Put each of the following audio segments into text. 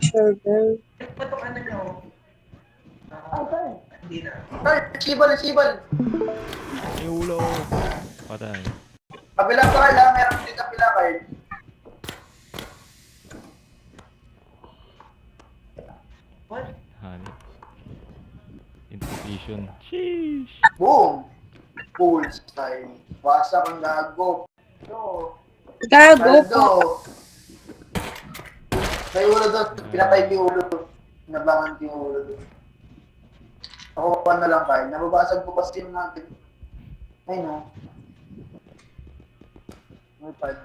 Sugar. Ba't itong ano nyo? Hindi na. Sibol! Ay, ulo. Patay. Kabila pa lang, meron din kabila kayo. What? Honey. Intuition. Sheesh. Boom! Bullseye. Wasak ang gago. No. Gago. Aldo. May ulo doon. Pinatay ko yung ulo. Nabangan ko yung ulo doon. Ako pa na lang kayo. Nababasag ko kasi yung natin. Ay no. May pad.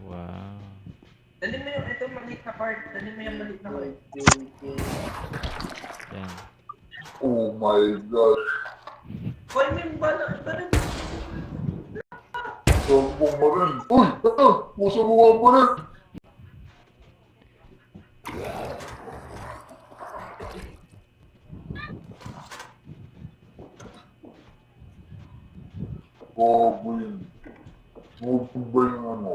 Wow. Dali mo yung ito maliit na part. Dali mo yung maliit na part. Yan. Oh my God. Hoy, may bala. Parang Sabong mo rin. Uy! Ano? Musubukan mo rin. Bago yun. Bago ba yung ano?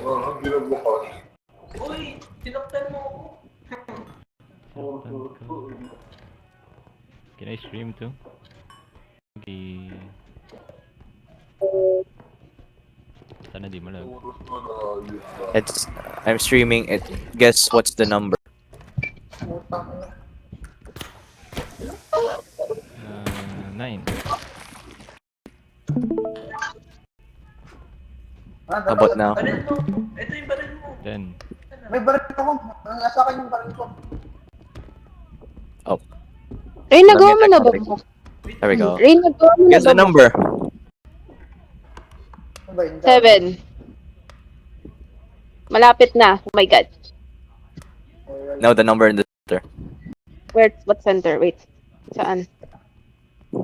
Ang ginagawa. uy, sinaktan mo ako. Saktan ko. Can I stream too? Okay. Sana di malag. It's I'm streaming it. Guess what's the number? 9. How about now? Baril mo. Ito yung baril mo. 10. May baril ako. Nasa akin yung baril ko. Oh, Rain, nagawa mo Let me na ba? check. There we go. Rain, nagawa mo na Guess ba? the number. Ano ba yun? 7. Malapit na. Oh my God. No, the number in the center. Where? What center? Wait. Saan?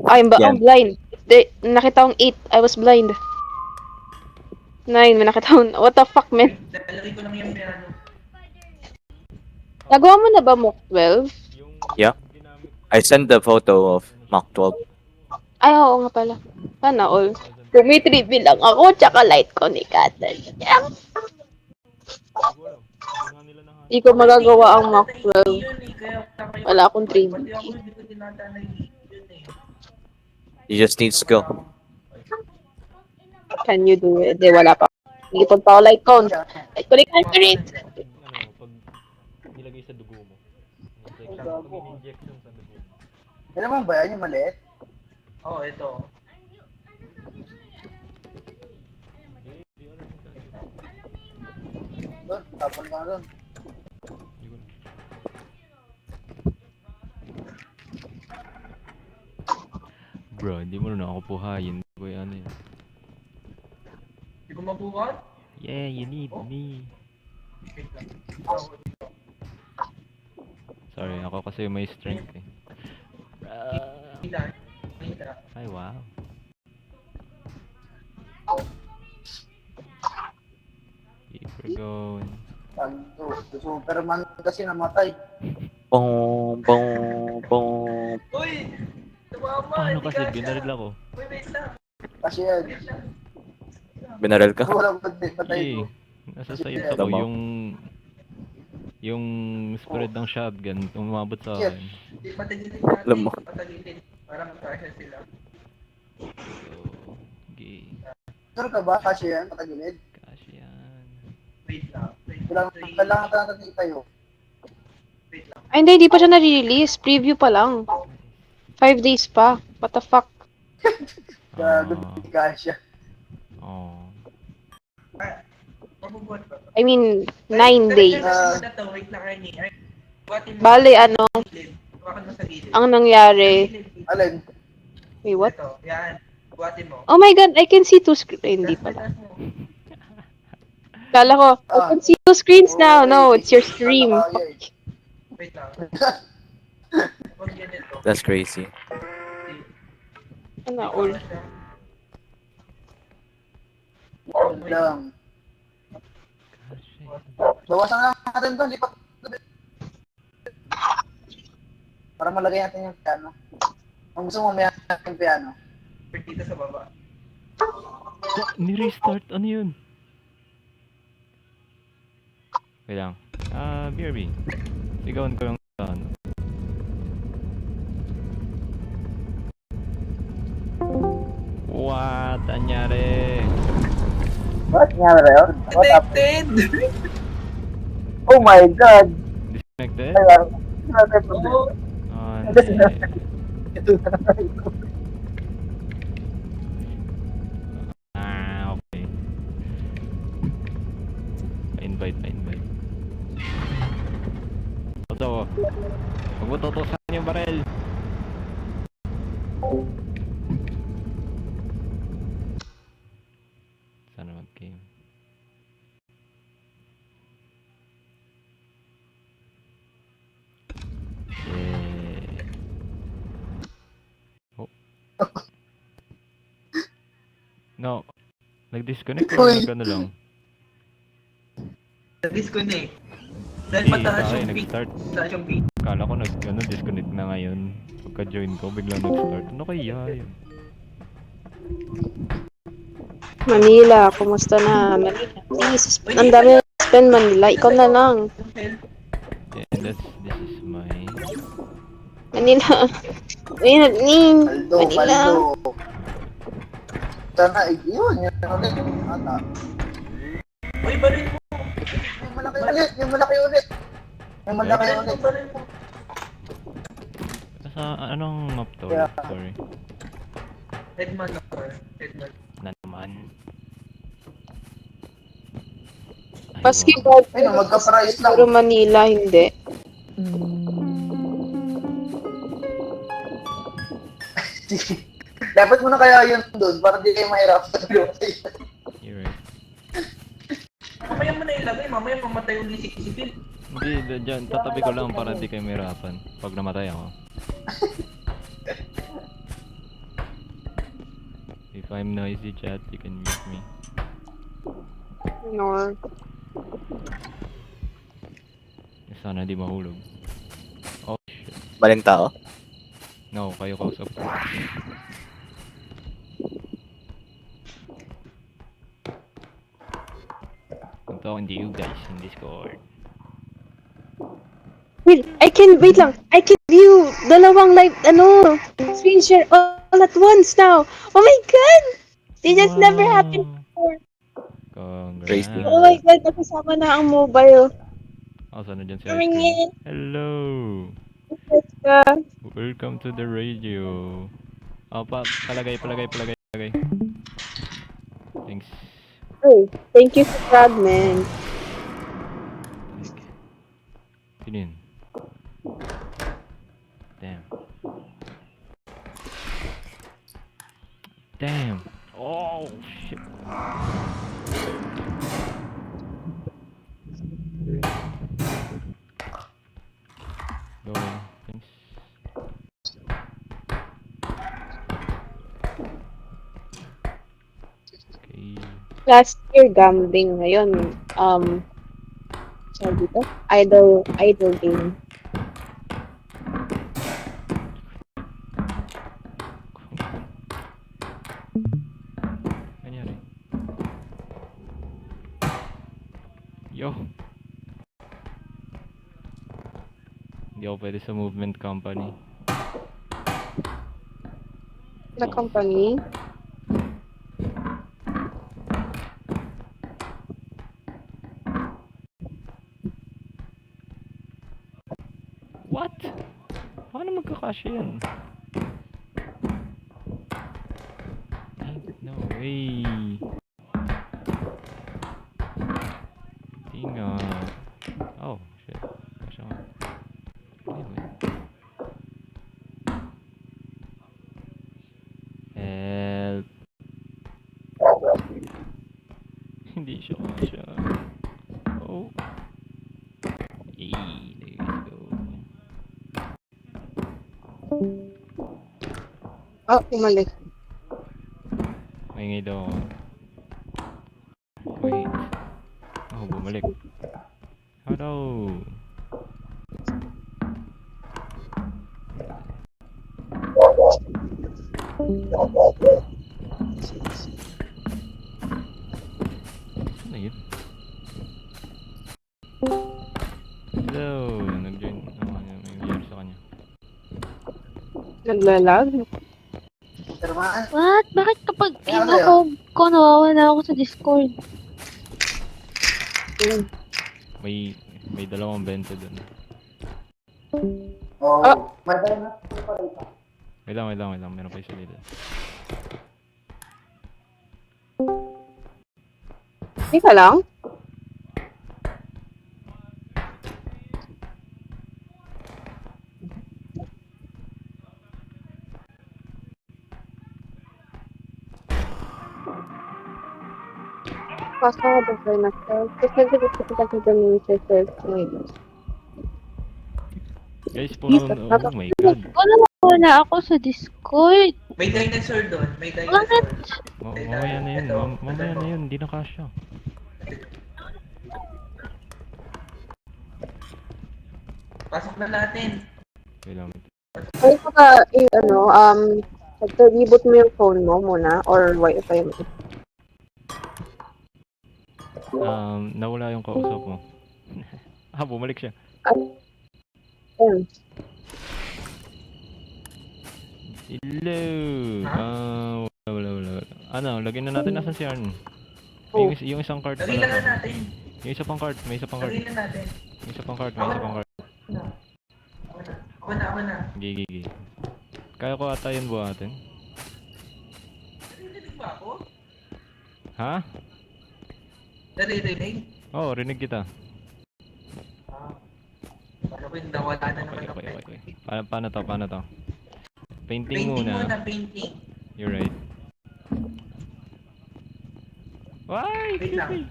Ay, Yan. I'm blind. Nakita kong 8. I was blind. 9. May nakita kong... What the fuck, man? Lalagay ko lang yung piano. Nagawa mo na ba Mock 12? Yeah. I sent the photo of Mach 12. Ay, oo nga pala. Sana all. Tumitribi lang ako, tsaka light ko ni Katal. Hindi ko magagawa ang Mach 12. Wala akong 3D. Pati ako hindi ko tinatanay yun eh. You just need skill. Can you do it? Di, wala pa. Hindi pa ako light cone. Light ko ni Katal. Pag nilagay sa dugo mo. Pag injection sa dugo mo. Alam mo ba yan yung maliit? Oo, ito. Doon, tapon ka na doon. Bro, hindi mo na ako puhayin. Boy, ano yun? Hindi ko mabuhat? Yeah, you need me. Sorry, ako kasi may strength eh. Ay, wow. Keep her going. Si Superman kasi namatay. Boom, boom, boom. Uy! Tumama! Paano hindi kasi ka binaril siya. ako? Uy, wait lang. Kasi yan. Binaril ka? Walang patay Eh, ko. nasa sides Shit. ako. Tama. Yung spread ng shotgun, umabot sa akin. Hindi patagilin natin. Alam mo. Patagilin. Parang kasya sila. So, okay. Sure ka ba? Kasi yan, patagilid. Cash yan. Wait lang. Kailangan natin tayo. Wait lang. Ay, hindi pa siya na-release. Preview pa lang. 5 days pa. What the fuck? Gago, di kasya. Oh. Mabubuhat ba? I mean, 9 days. Wait lang, Ernie. Buhatin mo. Bale, ano, Buhatin mo sa gilid. ang nangyari. Alin? Wait, what? Ito, yan. Buhatin mo. Oh my God, I can see 2 screens. Hindi pala. Kala ko, I can see 2 screens now. No, it's your stream. Wait lang. Huwag ganito. That's crazy. Ano, all. Wait lang. Cash yan. Bawasan lang natin ito. Lipat. Para malagay natin yung piano. Kung gusto mo may yung piano. dito sa baba. Ni-restart? Ano yun? Wait lang. BRB. Sigawan ko lang sa ano. What? Anyari? What nga na yun? What happened? Connected! Oh my god! Disconnected? Ay, natin problema. Oo. Oh, Kasi hindi. ito na ito. Okay. Pa-invite. Toto. Huwag mo tutusan yung barel. Sana mag-game. Yeah. Oh. No. Nag-disconnect o Uy. nag-ano lang? Disconnect. Dahil Hindi, mataas sa akin yung peak. nag-start. Mataas yung peak. Akala ko disconnect na ngayon. Pagka-join ko, biglang nag-start. Ano kaya yun? Manila, kumusta na? Manila, please. Ang dami spend Manila. Ikaw na lang. And this is my... Manila. Paldo, Manila. paldo. Sana, yun, yun ulit. Ata. Uy, baril mo! Yung malaki ulit, yung malaki ulit. Yung malaki Baril mo, ulit. baril mo! Sa anong map to? Yeah. Sorry. Redman or Redman. Na naman. Ay, Basketball. Ayun, magka-price lang. Pero Manila, hindi. Dapat mo na kaya yun doon para di kayo mahirap sa You're right. Mamaya mo na ilagay, mamaya mamatay yung lisik-isipin. Hindi, dyan, tatabi ko lang para di kayo mahirapan pag namatay ako. If I'm noisy chat, you can mute me. Nor. Sana di mahulog. Oh shit. Maling tao. No, kayo kausap ko. I'm talking to you guys in Discord. Wait lang. I can view dalawang live, screen share all at once now. Oh my god! They just never happened before. Congrats. Crazy. Oh my god, nakasama na ang mobile. Oh, sana dyan si Ice Coming Cream. in. Hello! Let's go. Welcome to the radio. Oh, palagay. Thanks. Oh, thank you for fragment. Sino yun? Damn. Oh, shit. Go. Thanks. Okay. Last year, gambling. Ngayon, sabi dito? Idle game. Nangyari? Yo! Hindi ako pwede sa movement company. The company. What? Paano magkakasya yan? Ain't no way. Hindi nga. Oh, shit. Kasya nga. Anyway. Help. Hindi siya kasya. Oh. Hey, there you go. Oh, umalik. Maingay daw ako. Wait. Oh, bumalik. Hello. Ano yun? Hello! Nag-join. May nangyari sa kanya. Naglalag? Termaan. What? Bakit kapag Kaya in kaya? ako, ko nawawala ako sa Discord? May dalawang 20 dun. Oo. Ah. May tayo na. Wait lang. Meron pa isa dito. Teka lang. Pasok ako sa myself. Tapos nagsagot ko sa kanya sa self. Guys, oh my god. Ko nawawala ako sa Discord. May dinosaur doon. May Bakit? dinosaur. Mamaya na yun. Ito, Mamaya ito. na yun. Hindi na kasya. Pasok na natin. Wait lang. Ay, saka, reboot mo yung phone mo muna or wifi mo. Nawala yung kausap mo. Bumalik siya. Ayun. Hello! Ha? Wala. Ano, lagyan na natin. Nasaan si Arn? Oh. Yung isang card Lagay na pala. lang natin. Yung isa pang card. May isa pang card. Lagay na natin. May isa pang card. Ako na. Gigi. Kaya ko ata yun buhatin. Naririnig ba ako? Ha? Naririnig? Oo, rinig kita. Paano ko yung nawala na naman ako? Okay. Paano to? Painting Painting muna. muna, painting. You're right. Why? Wait lang.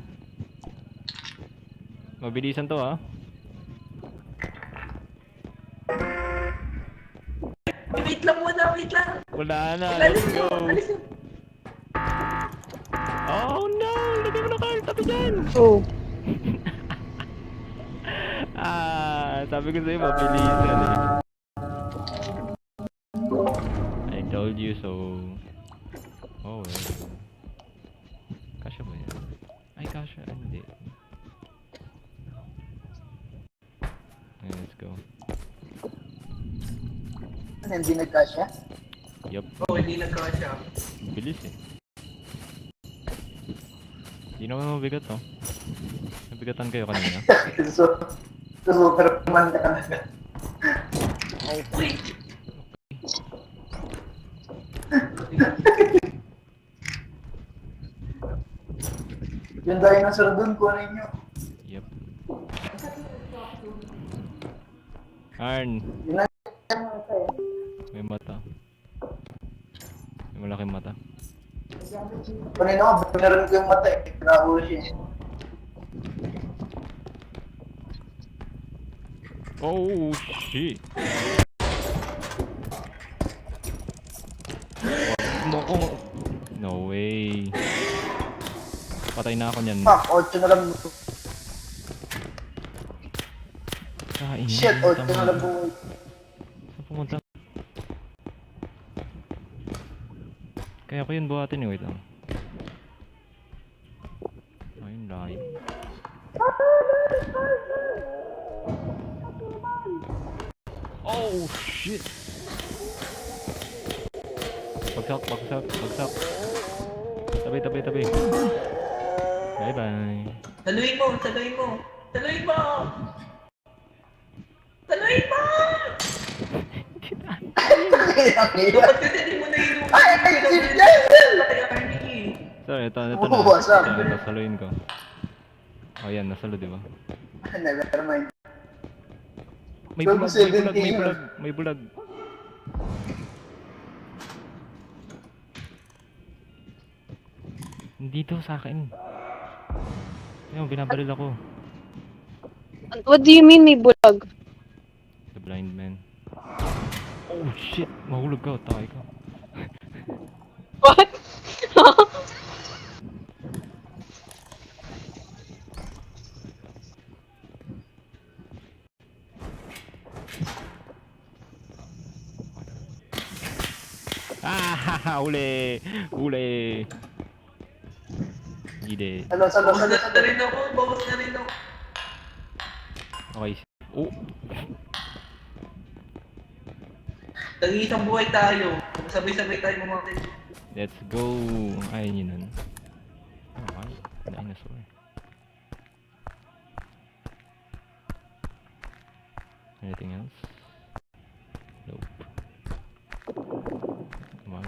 Mabilisan to ah. Wait lang muna. Wala na. Alis Let's go. mo. Oh no! Lagay mo na card. Tabi dyan. Oh. Sabi ko sa'yo mabilisan eh. I told you so. Oh well. Kasha ba yan? Ay, kasha. Hindi. Okay, let's go. Ano, hindi nagkasya? Yup. Oh, hindi nagkasya. Bilis eh. Hindi naman mabigat oh. Nabigatan kayo kanina. So, Superman ka talaga. Wait. Yung dinosaur dun, kunin nyo. Yup. Arn, Yun na. may mata. May malaking mata. Kunin ako, binaran ko yung mata eh. Nakahuli siya eh. Oh shit! Wag mo ko. No way. Patay na ako niyan. Fuck, 8 na lang. Kain. Shit, 8 na lang buhay. Saan pumunta? Kaya ko yun buhatin eh. Wait lang. Ayun, layo. Oh shit! Bagsak. Tabi. Bye. Taluin mo. Dapat kasi di mo na inuwi. Ay, Jason! So, ito Oo, what's up? Ito, saluin ko. Oh, yan, nasalo, di ba? Never mind. May Level bulag. 17. May bulag. Dito sa akin. Ayun, binabaril ako. What do you mean may bulag? The blind man. Oh shit! Mahulog ka, takay ka. What? Ah, haha, Uli! Uli! Gide. Salo, salo, Bawas salo, na salo. rin ako. Bawas na rin ako. Okay. Oh! Tag-iisang buhay tayo. Sabay-sabay tayo mamatay. Let's go! Ayaw nyo nun. Okay. Dinosaur. Anything else? Nope. Come on.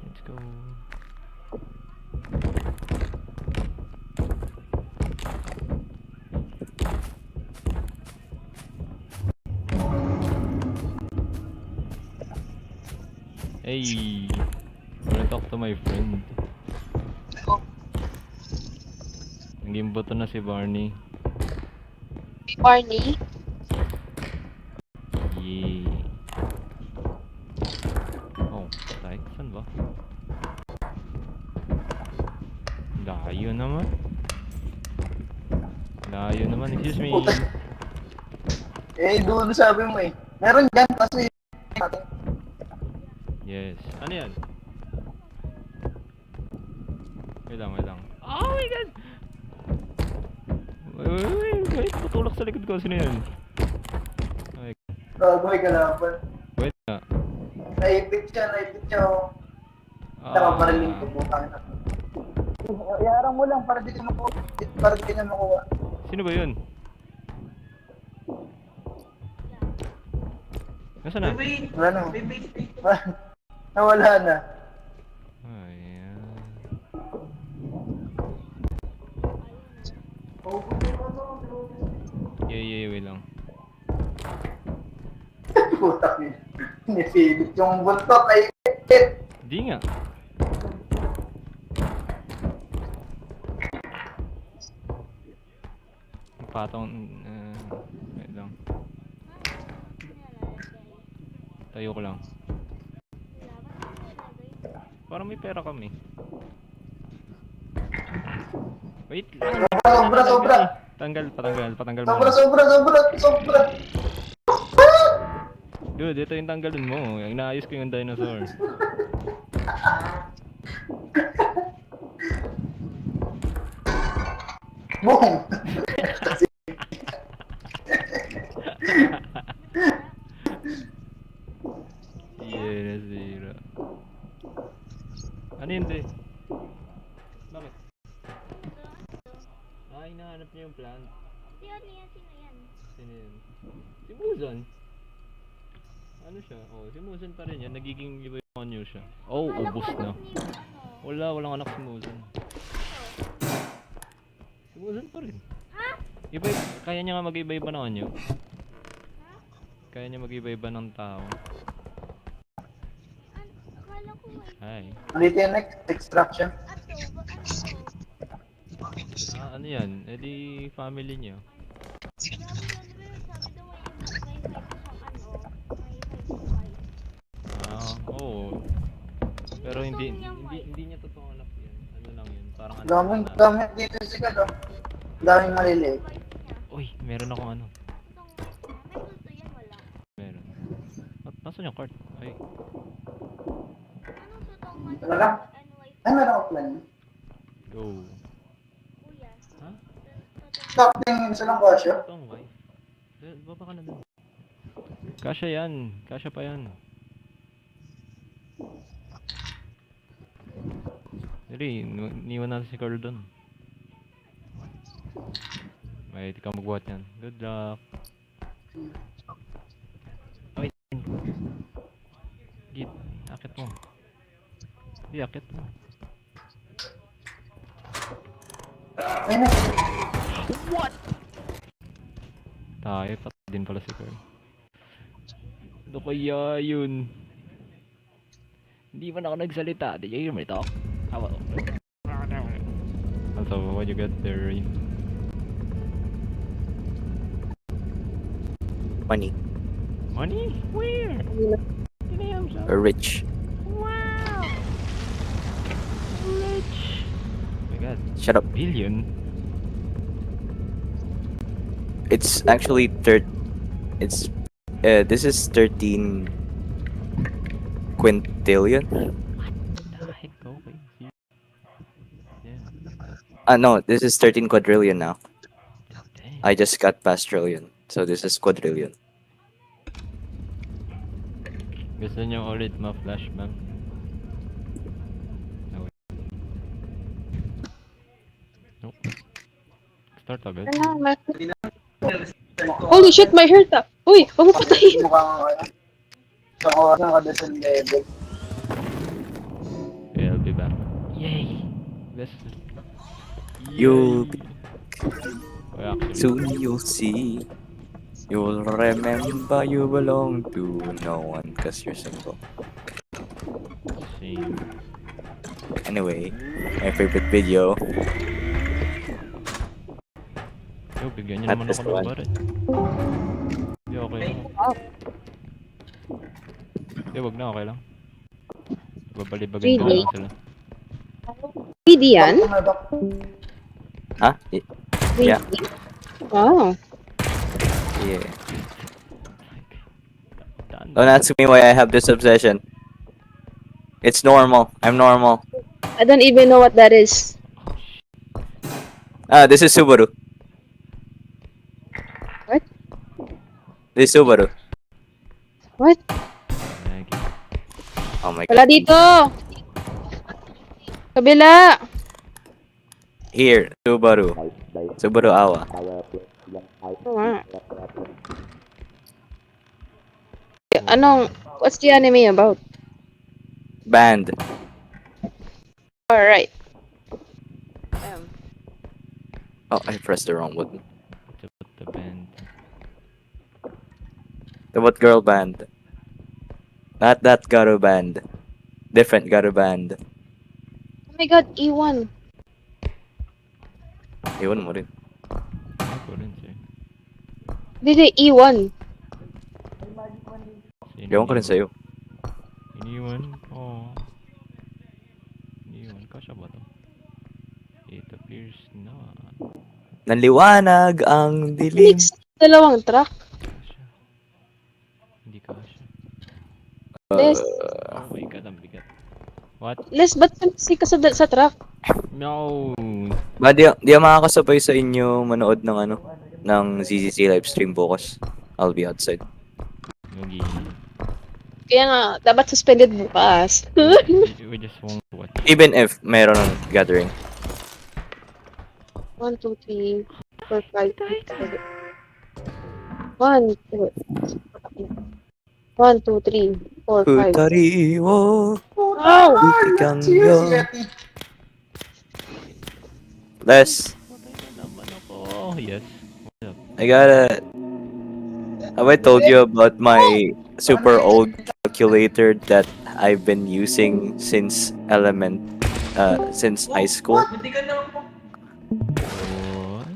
Let's go. Hey! Wanna talk to my friend? Naging boto na si Barney. Barney? Yay! Oh, like, saan ba? Layo naman. Layo naman, excuse me. Eh, doon sabi mo eh. Meron dyan kasi natin. Yes. Ano yan? Wait lang, wait lang. Oh my god! Wait, tutulak sa likod ko. Sino yan? Okay, Bagoy ka laban. wait nga. Naipit siya, oh. Ah, Nakapariling ko po kami na. Iarang mo lang para di ka makuha. Para di ka na makuha. Sino ba yun? Nasaan na? Wait, Wala na. wait, wait, wait. Nawala na. Ayan. Wait lang. Putak niya. Nisilip yung buntot ay hit. Di nga. Patong, wait lang. Tayo ko lang. Parang may pera kami. Wait lang. Sobra, sobra. Patanggal mo. Sobra. Dude, ito yung tanggalin mo. Inaayos ko yung dinosaur. Boom. Yeah, nasira. Ano yun, Dre? Bakit? Ah, hinahanap niya yung plant. Sino yan? Sino yun? Si Muzan. Ano siya? Oh, si Muzan pa rin yan. Nagiging iba yung anyo siya. Oh, ubos na. Walang anak si Muzan. Si Muzan pa rin. Iba, kaya niya nga mag-iba-iba ng anyo. Kaya niya mag-iba-iba ng tao. Ay. Ulit yung next extraction. Ah, ano yan? Eh di family niyo. Ah, oo. Pero hindi niya totoong anak yan. Ano lang yun, parang anak na. Daming dito si Kado. Daming maliliit. Uy, meron akong ano. Meron. Nasaan yung cart? Ay, Talaga? Ay, meron ako plan. go. Ha? Stop din isa lang ko siya. Ito ang wife. Baba ka na dun. Kasya yan. Kasya pa yan. Dali, niwan natin si Carl dun. May di ka magbuhat yan. Good luck. Wait. Git, akit mo. Di, akit mo. Ay na. Tayo, patay din pala si Carl. Ano kaya yun? Hindi man ako nagsalita. Did you hear me talk? How about... So, what you get there, Rain? Money. Money? Where? Tinayam siya. Or rich. Wow! Rich! Oh my god. Shut up. Billion? It's actually this is 13 quintillion. The heck? Okay. Yeah. No, this is 13 quadrillion now. Damn. I just got past trillion. So this is quadrillion. Gusto niyo ulit ma-flash bang? No. Nope. Start agad. Holy shit, my heart ah! Uy, huwag mo patayin! Mukhang sa oras na ka-descent level. Okay, I'll be back. Yay! Best. You'll Yay! Oh, actually, Soon you'll see. You'll remember you belong to no one because you're single. same. Anyway, my favorite video. Yo, bigyan niyo At naman this ako ng one. baret. Yo, okay lang. Yo, wag na, okay lang. Babalibagan ko Really? lang sila. PD yan? Huh? Yeah. Oh. Yeah. Daan. Don't ask me why I have this obsession. It's normal. I'm normal. I don't even know what that is. This is Subaru. What? This is Subaru. What? Lagi. Oh my Wala god. dito! Kabila! Here, Subaru. Subaru Awa. Anong, what's the anime about? Band. Alright. Oh, I pressed the wrong button. It's about the band. The what girl band? Not that Garu band. Different Garu band. Oh my god, E1. Iwan mo rin. Ako rin siya. Hindi, E1. Iwan ko rin sa'yo. Iniwan? Oo. Iniwan. Kasya ba to? It appears not. Nanliwanag ang dilim. Mix dalawang track. Kasya. Hindi kasya. Les, Oh my god, ang bigat. What? Les, ba't kasi ka sa track? No! Ba, di ako makakasabay sa inyo manood ng ano, ng ZZC live stream bukas. I'll be outside. Yogi. Kaya nga, dapat suspended bukas. We just won't watch. Even if mayroon ng gathering. 1, 2, 3, 4, 5, 6, 7. 1, 2, 1, 2, 3, 4, 5. Utari wo Wow! ikang Serious, yo. Yeti. Les, Naman ako. Yes. I gotta... Have I told you about my super old calculator that I've been using since since high school? Buti ka na mo. What?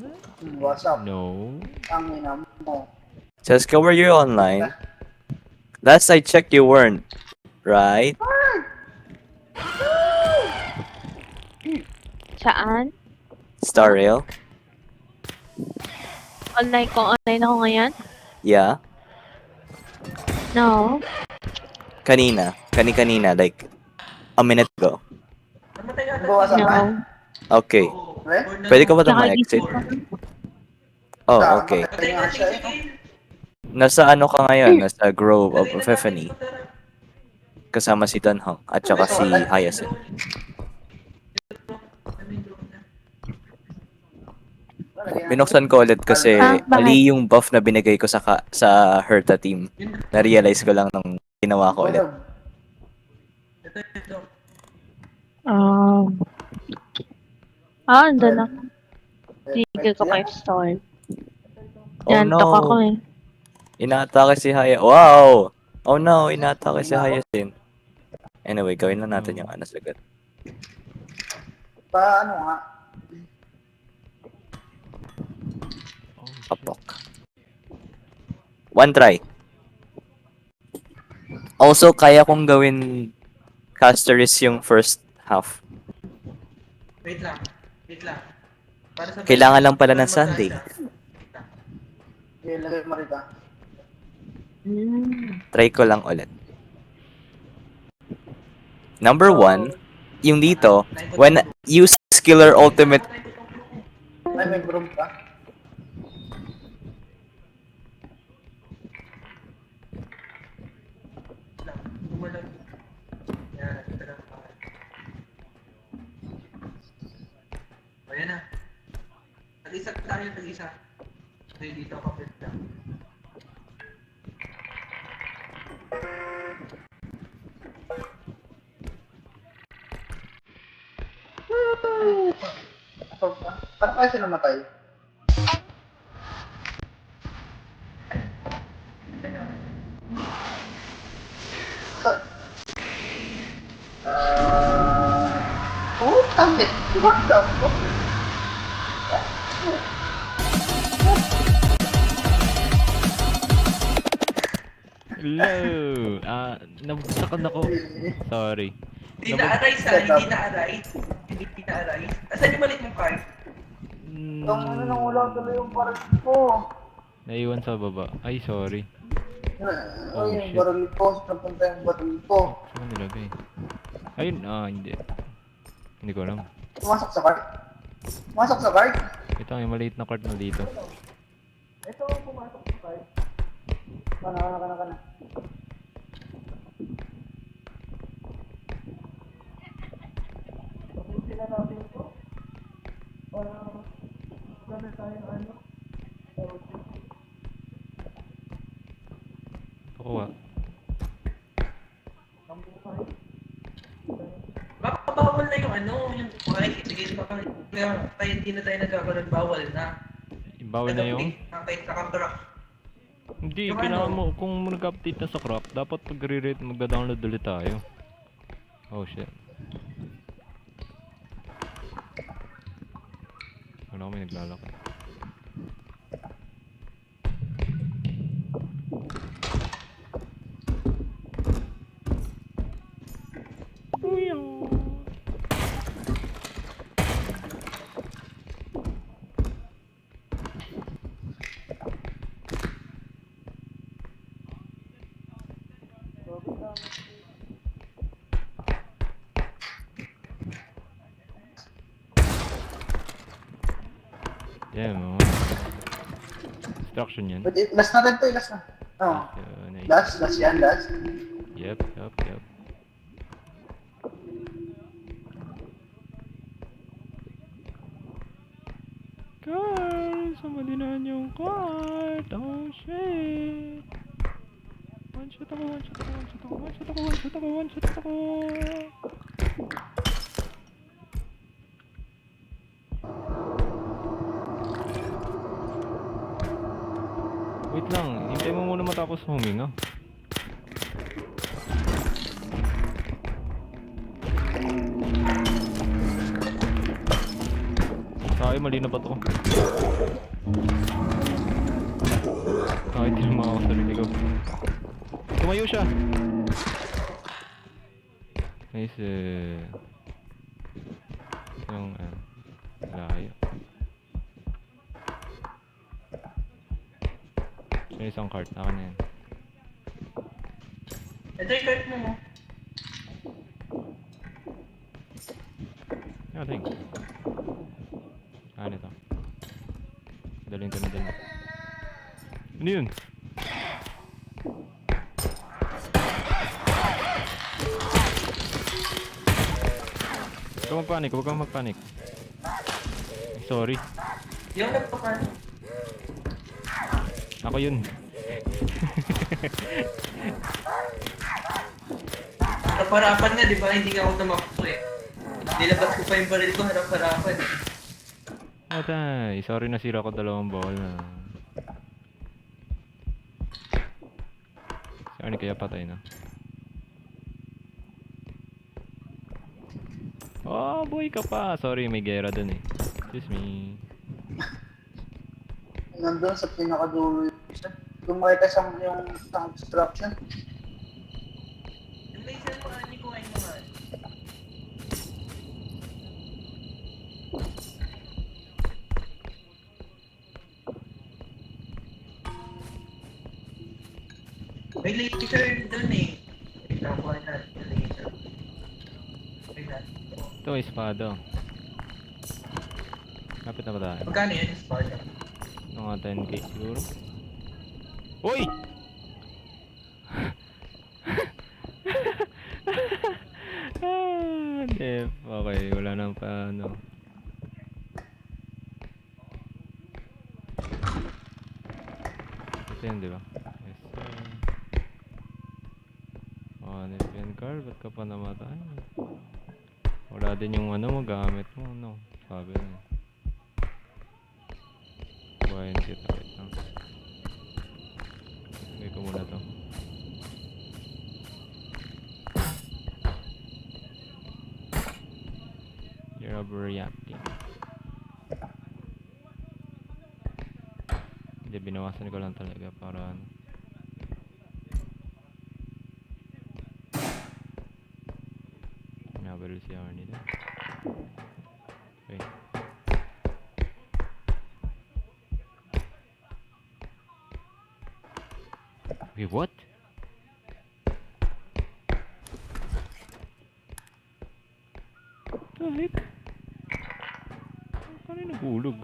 What's up? No. Ang ina mo. Cheska, were you online? Last I checked, you weren't. Right? Saan? Star Rail? Online ko. Online ako ngayon? Yeah. No. Kanina. Kanina, like a minute ago. Namatay ata. Bawa sa kan? No. Okay. Re? Pwede ka ba ito Tsaka ma-exit? gising ko. Oh, okay. Patay nga siya. Nasa ano ka ngayon? Nasa Grove of Epiphany. Kasama si Danhong at saka si Hyacinth. Binuksan ko ulit kasi bakit? mali yung buff na binigay ko sa Herta team. Na-realize ko lang nung ginawa ko ulit. Andun ako. Tigil ko kay Storm. Oh Yantok ako no! eh. Inaatake si Hyacinth. Wow! Oh no! Inaatake si Hyacinth. Anyway, gawin lang natin yung ano sagad. Paano nga? Apok. One try. Also, kaya kong gawin casteris yung first half. Wait lang. Wait lang. Para sa Kailangan lang pala ng Sunday. Okay, lagay mo rito. Try ko lang ulit. Number one, yung dito, when you skiller ultimate, Ay, may broom pa. Gumalag. Yan, ito lang. Ayan na. Tag-isa tayo, tag-isa. Okay, dito kapit lang. Paano kaya sila namatay? Sa- Oh, tamit. What the fuck? Hello! Nabuksakan ako. Sorry. Hindi na-arise ha, hindi na-arise. Hindi na-arise. Asan yung malit mong card? Ang ano nang wala tuloy yung parang ko. Naiwan sa baba. Ay, sorry. Oh, Ay, yung shit. baril ko. Napunta yung baril ko. Saan nilagay? Ayun, hindi. Hindi ko alam. Pumasok sa cart. Pumasok sa cart. Ito, may maliit na cart na dito. Ito, pumasok sa cart. Kana. Sila natin ito. Para gano'n tayo ano. Kukuha. Baka bawal na yung ano, yung okay, sige, baka kaya hindi na tayo nagkakaroon, bawal na. Bawal na yung... Kahit nakakrack. Hindi, Yung kailangan ano? mo, kung nag-update na sa crop, dapat pag re-rate, magda-download ulit tayo. Oh shit. Wala kami naglalakad. Yeah, mo. Destruction yan. But last na rin to, last na. Oo. Nice. Last yan, last. Yep. Guys, sumadinahan yung cart. Oh shit. One shot ako. Wait lang, hintay mo muna matapos huminga. Ay, mali na ba to? Ay, hindi na makakasarili ko. Tumayo siya! Nice. Yung, layo. May isang cart, akin na yan. Ito yung card mo mo. Nothing. Ano ito? Dalhin ko na dyan. Ano yun? Huwag kang magpanik. Sorry. Yung nagpapan. Ako yun. Harap-harapan nga, di ba? Hindi nga ako tumakbo eh. Nilabas ko pa yung baril ko, harap-harapan. Atay, sorry nasira ko dalawang ball na. Si Arnie kaya patay na. Oh, boy ka pa. Sorry, may gera dun eh. Excuse me. Nandun sa pinakadulo yung isa. Kung makita sa yung isang obstruction. Yung laser mo, Ani, kuhain mo nga. May laser dun eh. Wait lang, kuhain natin yung laser. na. Ito, espada. Kapit na ba tayo? Magkano yan, Sparta? Mga 10k siguro. Uy! Def. Okay, wala nang paano. Ito yun, di ba? Yes, sir. Oh, Nepian Car, ba't ka pa namatay? Wala din yung ano mo, gamit mo, no? Sabi na. Buhayin kita, wait lang. Gawin ko muna to. You're overreacting. Hindi, binawasan ko lang talaga para ano. Nabaril si Arnie doon. Okay. Wait, what? The heck? Paano yung nahulog?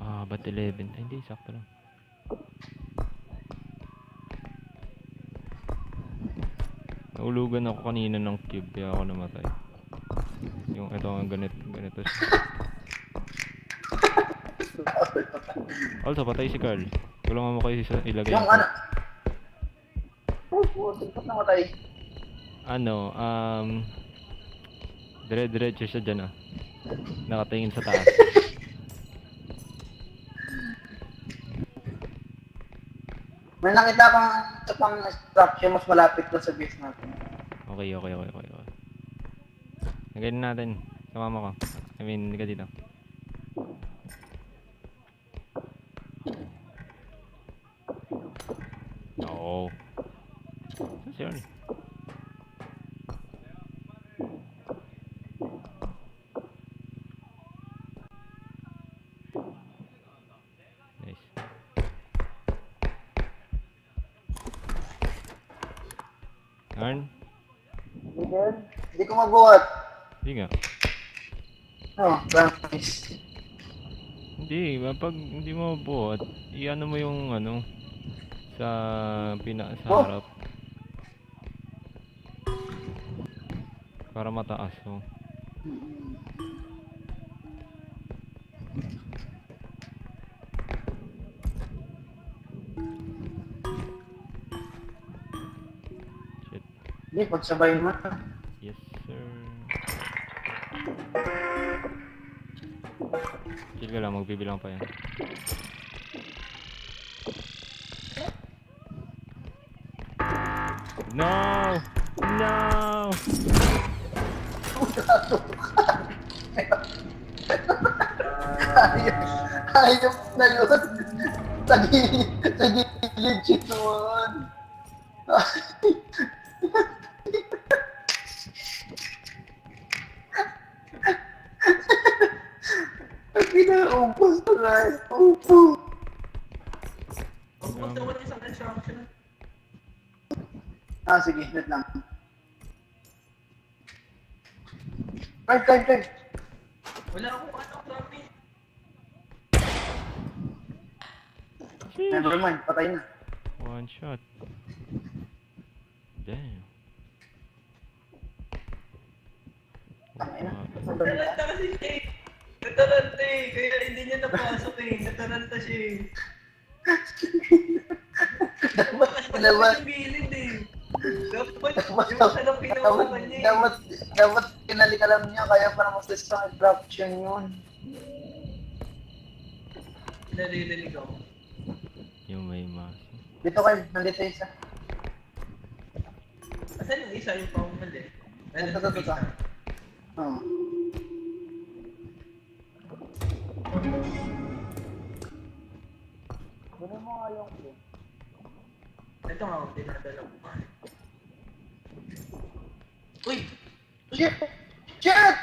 Ah, ba't 11? Ay, hindi, sakto lang. Nahulugan ako kanina ng cube, kaya ako namatay. Yung ito ang ganito siya. Also, patay si Carl. Tulungan mo kayo ilagay Yung yung ano? Oh, ba't namatay? ano, dire-diretso siya dyan ah. Nakatingin sa taas. May nakita kang isa pang structure mas malapit doon sa base natin. Okay. Lagay na natin. Sumama ko. I mean, hindi ka dito. Oo. Saan si Arnie? Nice. Arn? Hindi ko mabuhat. Hindi nga. Oh, promise. Hindi, pag hindi mo buhat, i-ano mo yung ano sa sa Oh. harap para mataas oh. Shit. Hindi, pagsabayin mo. Yes, sir. Chill ka lang, magbibilang pa yan. No! No! Ayop na yun. Sa gilid yun. Pinaubos ko na yun. Upo. Pupunta ko na isang construction. Sige, wait lang. Card. Wala akong ano, grabe. Never mind, patay na. One shot. Damn. Natalanta kasi siya eh. Natalanta eh. Kaya hindi niya napasok eh. Natalanta siya eh. Dapat, Yung bilid eh. Dapat yung hanap pinawakan niya eh. dapat kinalik alam niya, kaya para mag-destroy corruption yun. Nalililig ako. Yung may maso. Dito kayo, nandito isa. Asan yung isa yung pangmali? Ito. Oh. Ano mo nga yung clue? Ito nga ako dinadala ko pa. Uy! Shit! Shit!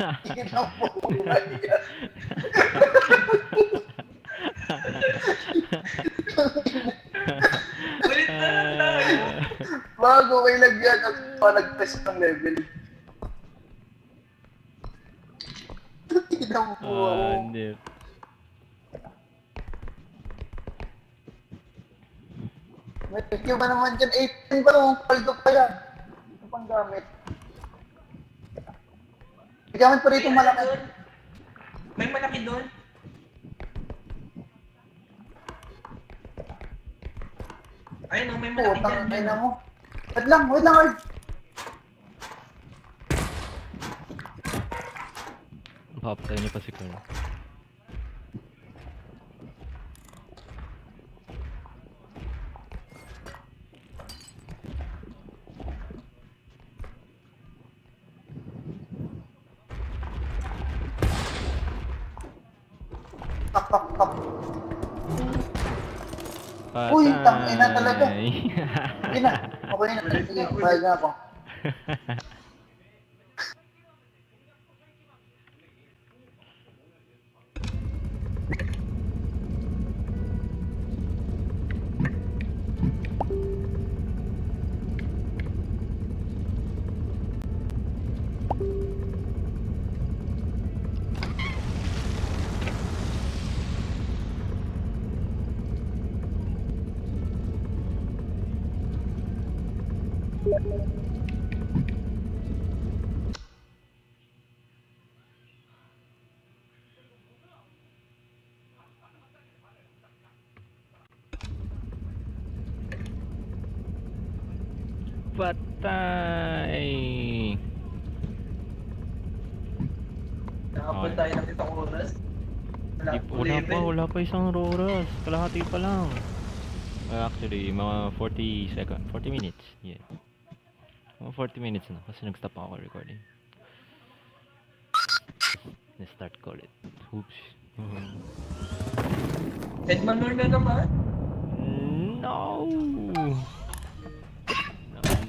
Ginang buhay yan. Ulit na lang tayo. Bago may lagyan at nag-test ng level. Ginang buhay. Hindi. May review ba naman dyan? 18 ba nung paldo pa yan? Ito pang gamit. May gamit pa rito malaki. May malaki doon. Ay no, may malaki Putang dyan. ina mo. Wait lang, Ard. Papatay niya pa si Carl. Tak, tak, tak. Patay. Uy, tangina talaga. Sige na. Okay na. Sige, bayad na ako. Patay. Nakapal tayo ng itong oras. Wala pa isang oras. Kalahati pa lang. Actually, mga 40 seconds. 40 minutes. Yeah. Mga 40 minutes na kasi nag-stop ako recording. Na-start ko ulit. Oops. Headman Lord na naman. No!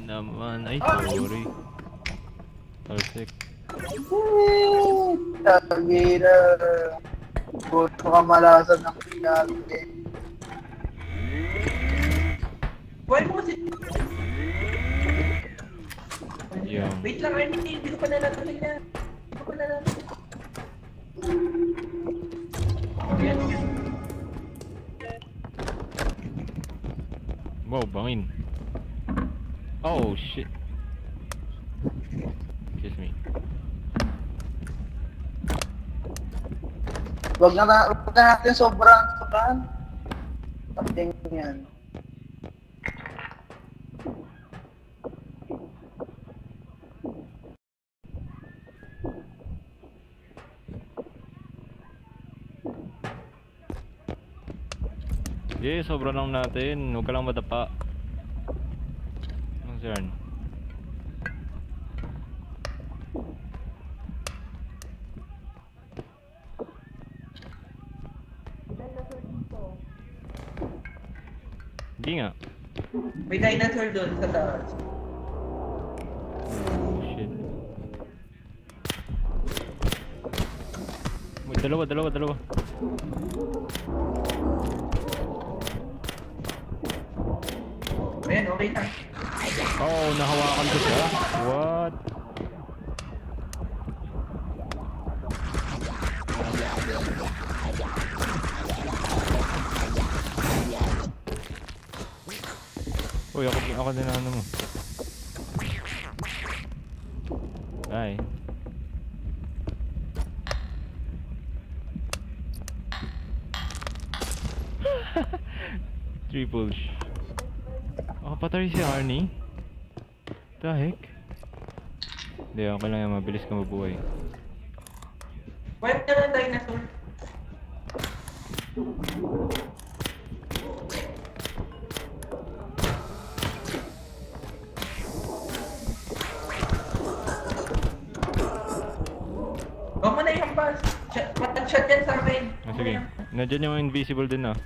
Naman. Ay, sorry. Talsik. Tagina. Buto ka malasan ng pinagin. Why mo kasi... Yung. Wait lang, Ernie. Hindi ko pa nalatuloy na. Hindi ko pa nalatuloy. Yan, yan. Wow, bangin. Oh, shit. Excuse me. Wag na natin sobrang. Tapos yan. Yeah, sobra lang natin. Huwag ka lang madapa. Anong siraan? Hindi nga. May dinosaur doon sa taas. Oh, shit. Wait, dalawa. Ayan, okay na. Oh, nahawakan ko siya. What? Uy, ako din ano mo. Bye. Triple patay si Arnie? The heck? Hindi, okay lang yan. Mabilis ka mabuhay. Wipe na lang dinosaur. Huwag mo na ihampas. Shot yan sa akin. Ah, sige. Nandiyan yung invisible din ah.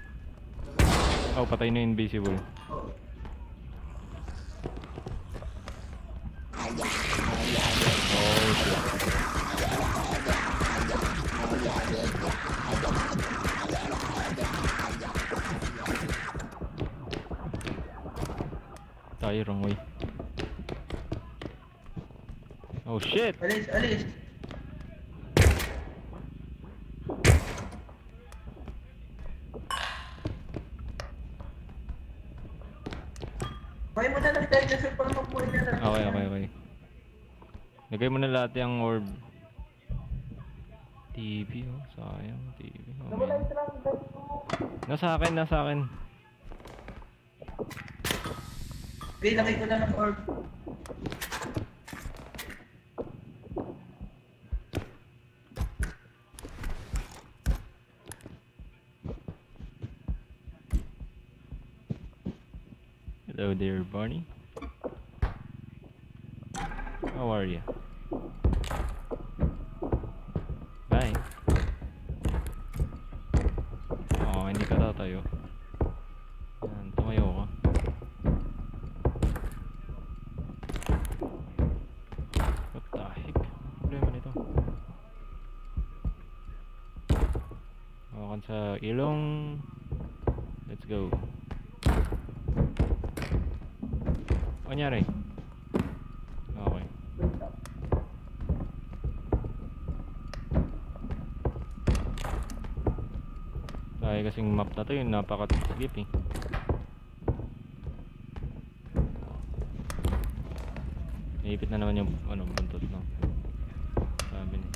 Oh, patay na yung invisible. Oh, shit. Tayo, wrong way. Oh shit! Alis, alis. Kaya mo na lang tayo na para magpuhin na lang. Okay. Lagay mo na lahat yung orb. TV, oh. Sayang, TV. Oh, Nawala man. yung traffic ko. Nasa akin. Okay, lagay ko na ng orb. Hello there, Barney. How are you? Bye. Oh, hindi ka tatayo. Yan, tumayo ka. What the heck? Ano problema nito? Hawakan sa ilong. Let's go. Ano nangyari? Okay. Dahil kasing map na to yung napaka-slip eh. Naipit na naman yung buntot no. Sabi niya.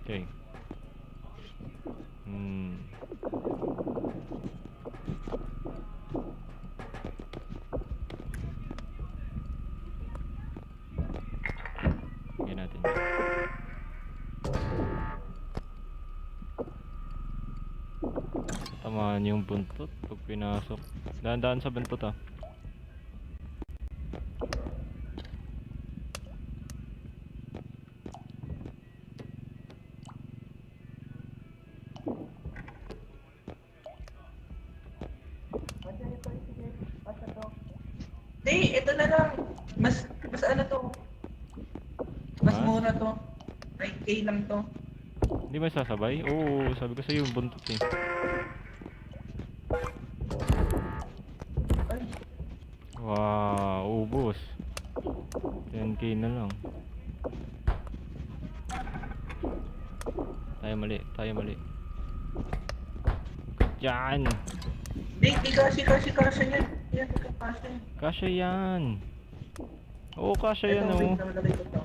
Okay. Lagyan natin. Tamaan yung buntot pag pinasok. Dahan-dahan sa buntot ah. Hindi, ito na lang. Mas ano to? Mas Ha? mura to. 9K lang to. Hindi ba sasabay? Oo, sabi ko sa'yo yung buntot eh. Ay, Wow, ubos. 10k na lang. Tayo mali. Diyan! di kasi yan. Yan, kasi. Kasya yan! Oo, kasya yan Ito, oh. wait, nakalagay ko to.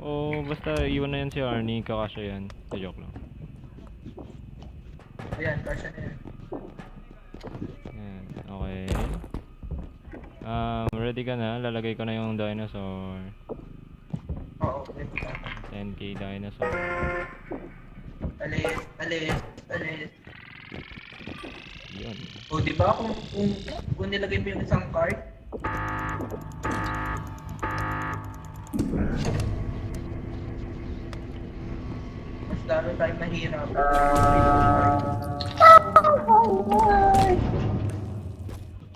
Oo, basta iwan na yan si Arnie, kakasya yan. Joke lang. Ayan, kasi na yan. Yan, okay. Ready ka na? Lalagay ko na yung dinosaur. Oo, wait ka. 10k dinosaur. Alis. Yun. O, di ba kung nilagay mo yung isang card, mas lalo tayo mahirap.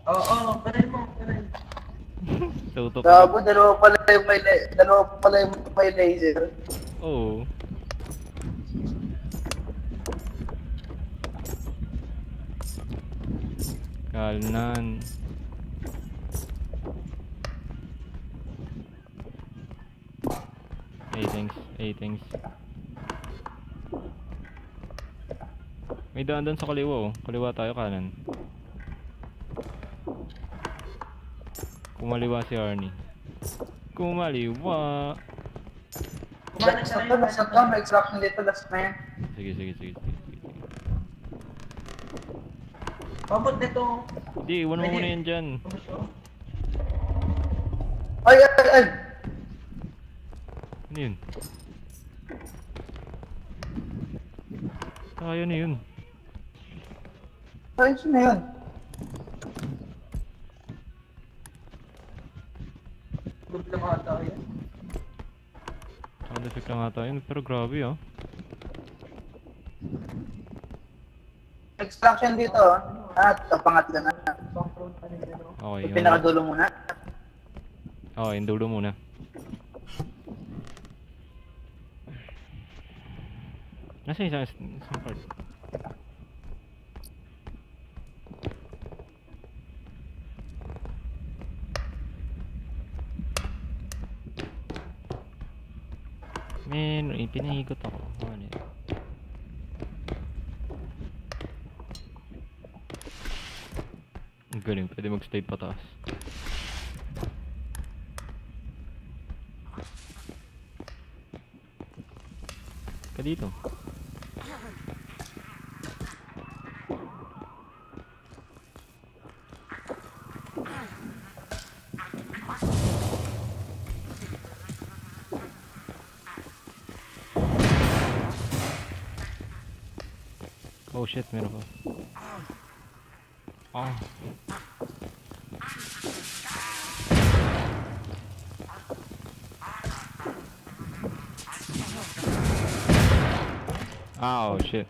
Oo, panay mo. Tutok. Gabo, dalawa pala yung may laser. Oo. Kalnan. Hey, thanks. May daan doon sa kaliwa oh. Kaliwa tayo, kanan. Kumaliwa si Arnie. Kumaliwa. Kumanan ka na Last na, may extract na dito, last na yan. Sige. Pabot nito. Hindi, iwan mo muna yan dyan. Ay! Ano yun? Tayo na yun. Ayos na yun. Good lang ata yan. Sound effect lang ata yun, pero grabe ah. Extraction dito, pangatlo na. Background pa rin ano. Okay, Yung pinakadulo muna. Okay, yung dulo muna. Nasa isang card. Men, ipinaikot ako. Ano yun? Ang galing, pwede mag-state pataas. Ka dito. Oh shit, meron ko. Oh. Ah, oh shit.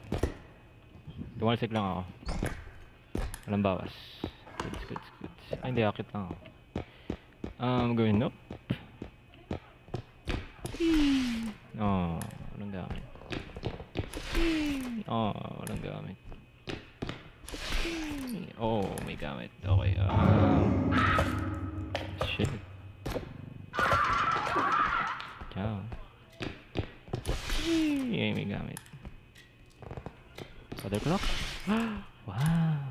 Tumalsik lang ako. Walang bawas. Goods. Ay, hindi, akit lang ako. Gawin, nope. Oh, walang gamit. Oh, walang gamit. Oh, may gamit. Okay, shit. Ciao. Ay, may gamit. Father clock? Wow.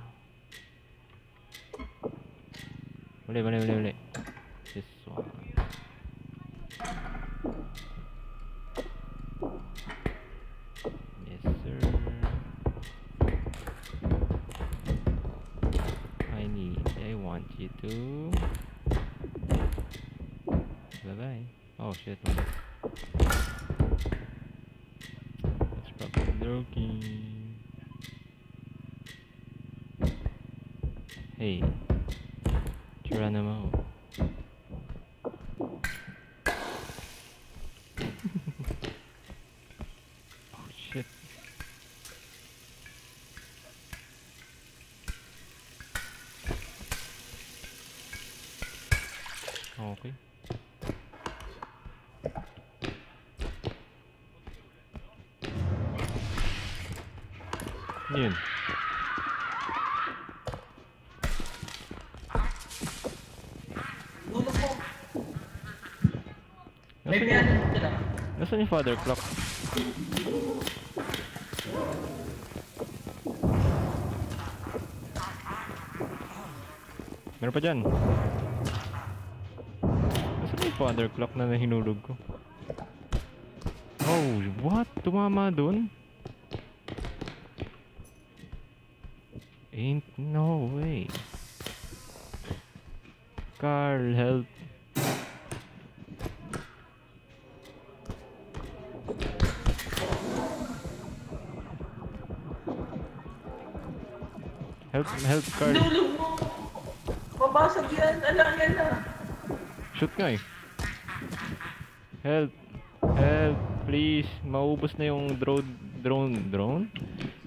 Uli. This one. Yes, sir. I want you to. Bye-bye. Oh shit, what is? That's probably joking. Hey, Geronimo. Oh shit. Okay. Yun. Dulo ko. May Nasaan piano yung, sila. nasaan yung father clock? Meron pa dyan. Nasaan yung father clock na nahinulog ko? Oh, what? Tumama dun? Ain't no way. Carl, help. Help, Carl. Dulo mo. Mabasag yan. Alam yan na. Shoot nga eh. Help, please. Maubos na yung drone?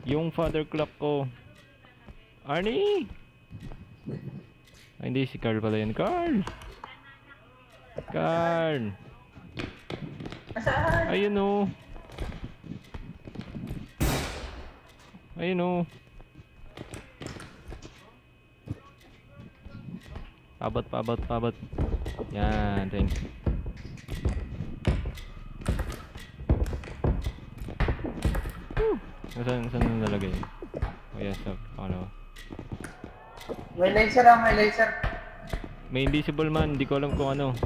Yung father clock ko. Arnie! Ay, hindi, si Carl pala yan. Carl! Saan? Ayun o. Pabat. Yan, thanks. Saan nalagay? Oh yes, ano. May laser. May invisible man, hindi ko alam kung ano.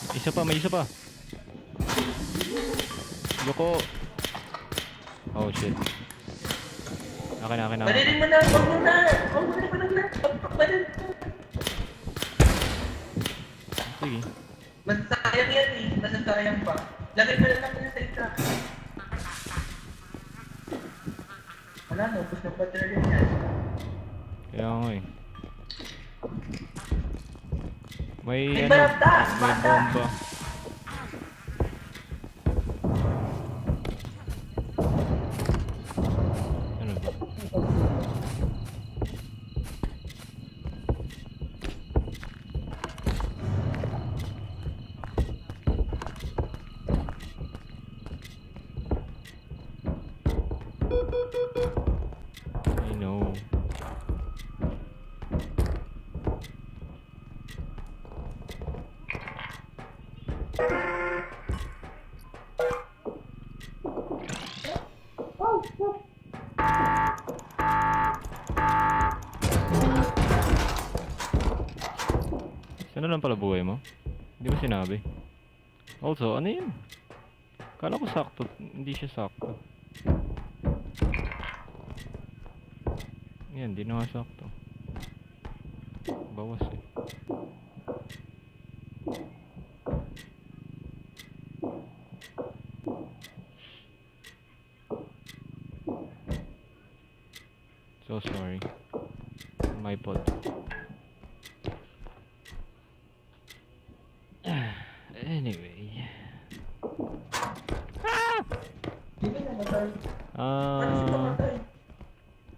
May isa pa. Loko. Oh shit. Akin na. Balilin mo na. Huwag mo na pa ng laptop. Balilin mo. Sige. Masasayang yan eh. Masasayang pa. Lagay mo na lang yung sa isa. Wala na. Ubus na battery yan. Kaya nga eh. May bata! may bomba. Ano ba? Ano lang pala buhay mo? Hindi mo sinabi. Also, ano yun? Kala ko sakto. Hindi siya sakto. Yan, hindi na nga sakto. Bawas eh. So sorry. My fault. Anyway.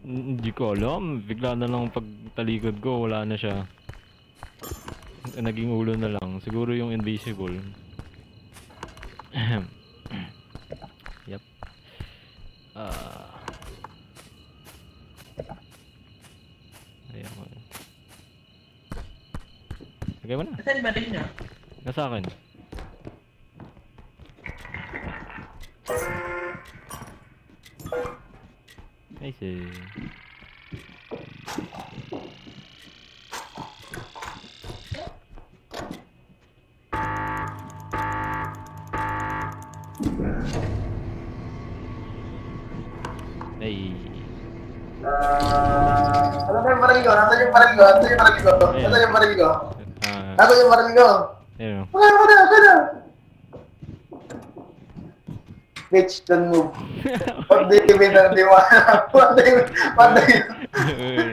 Hindi ko alam. Bigla na lang pagtalikod ko, wala na siya. Naging ulo na lang. Siguro yung invisible. Yep. Ayan ko. Lagay mo na. Saan ba rin niya? Nasa akin. Nice eh. Ay. Ano yung baril ko? Nasaan yung baril ko? Nasaan yung baril ko? Nasaan yung baril ko? Nasaan yung baril ko? Ayun. Wala. Bitch, don't move. What do you mean na di mo alam? What do you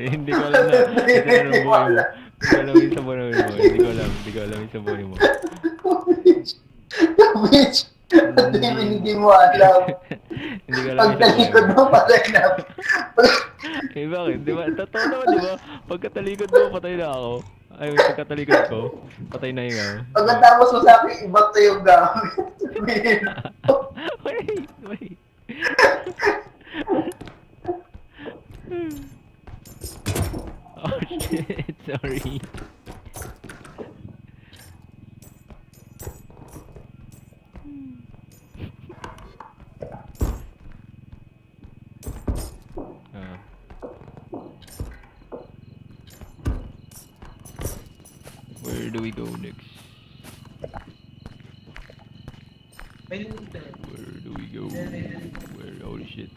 Hindi ko alam na. Hindi ko alam yung sa buhay mo. Hindi ko alam yung sa buhay mo. Bitch. Bitch. What do you mean hindi mo alam? Hindi ko alam yung sa buhay Pagtalikod mo. mo, patay na. Eh bakit? Di ba? Totoo naman, di ba? Pagkatalikod mo, patay na ako. Ay, pagkatalikod ko, patay na yung ako. Pagkatapos mo sa akin, ibat to yung gamit. Wait. Oh shit, sorry. Ah. Where do we go next? May luto. Where do we go? Where? Holy shit.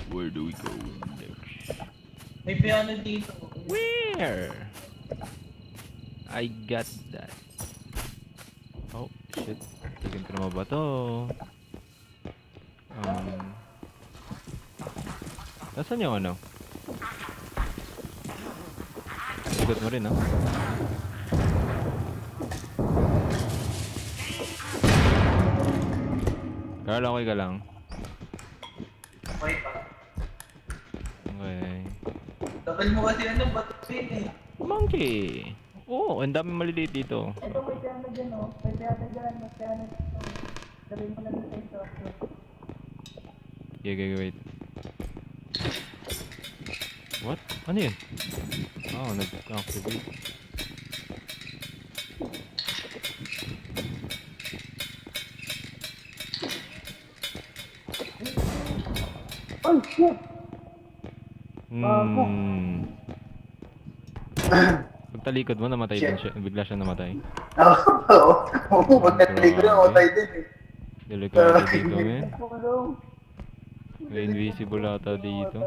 Where do we go next? May piano dito. Where? I got that. Oh, shit. Tignan ko naman ba to? Nasaan yung ano? Ikot mo rin, no? Carl, okay ka lang? Okay pa. Okay. Tapal mo kasi ano, bato pin eh. Monkey! Oo, ang dami maliliit dito. Ito may piano dyan, oh. May piano dyan, may piano dito. Sabihin mo lang sa ito. Okay, wait. What? Ano yun? Oh, nag-activate. Oh, shit! Pagtalikod mo, namatay din siya. Bigla siya namatay. Oo, pagkatalikod na, matay din eh. Delikado dito, men. May invisible ata dito.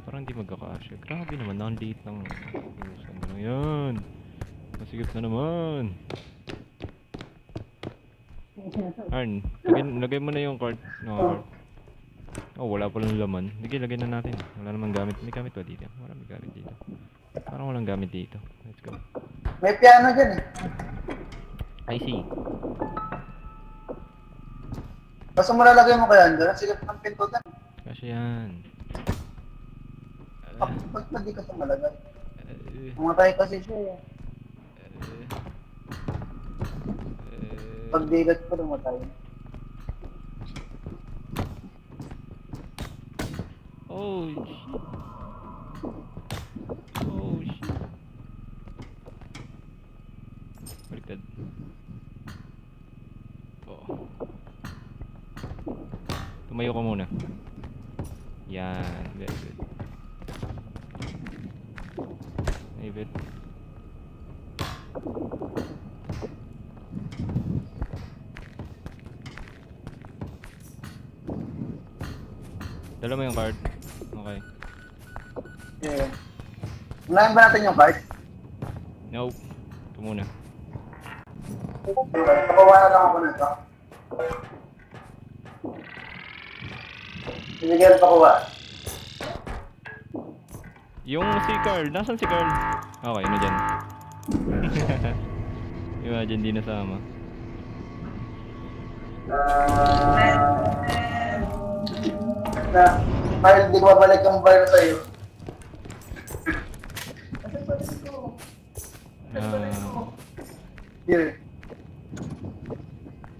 Parang hindi magkakasya. Grabe naman, non-date lang. Saan na lang yan? Masigit na naman. Arn, lagay mo na yung card. No, card. Oh, wala palang laman. Sige, lagay na natin. Wala namang gamit. May gamit ba dito? Wala may gamit dito. Parang walang gamit dito. Let's go. May piano dyan eh. I see. Basta mo lalagay mo kaya dyan, sigat ng pintutan. Kasi yan. Ba't ba di ka sa malagay? Uh, Mamatay kasi siya eh. Pag dilat ko, namatay. Oh shit. Oh shit. Baliktad. Oh. Tumayo ka muna. Yan, very good. David. Dala mo yung card. Okay. Yeah. Unahin ba natin yung card? Nope. Ito muna. Pakuha na lang ako nito. Binigyan pakuha. Yung si Carl. Nasaan si Carl? Okay, ano dyan? Imagine di nasama. Na, Kyle, di ko babalik ang bar sa'yo. Here.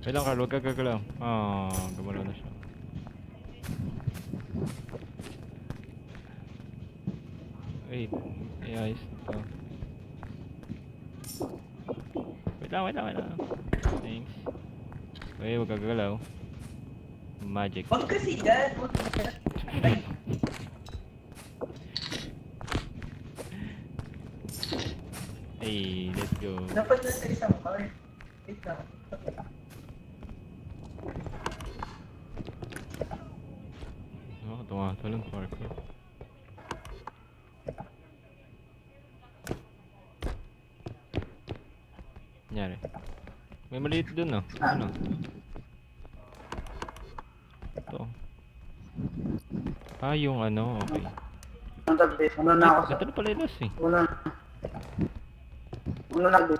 Wait lang Carl, huwag ka gagalaw. Gumalaw na siya. Wait, ayos ito. Wait lang. Thanks. Wait, huwag ka gagalaw. Magic. Wag kasi yan. Wag kasi yan. Ay, Hey, let's go. dapat na sa isang card. Wait lang. Oh, tumatulong parkour. Nangyari. May maliit dun ah. Ano? Ito. Yung ano, okay. Ang tabi, una na ako sa... Ito na pala yung last eh. Una na ako.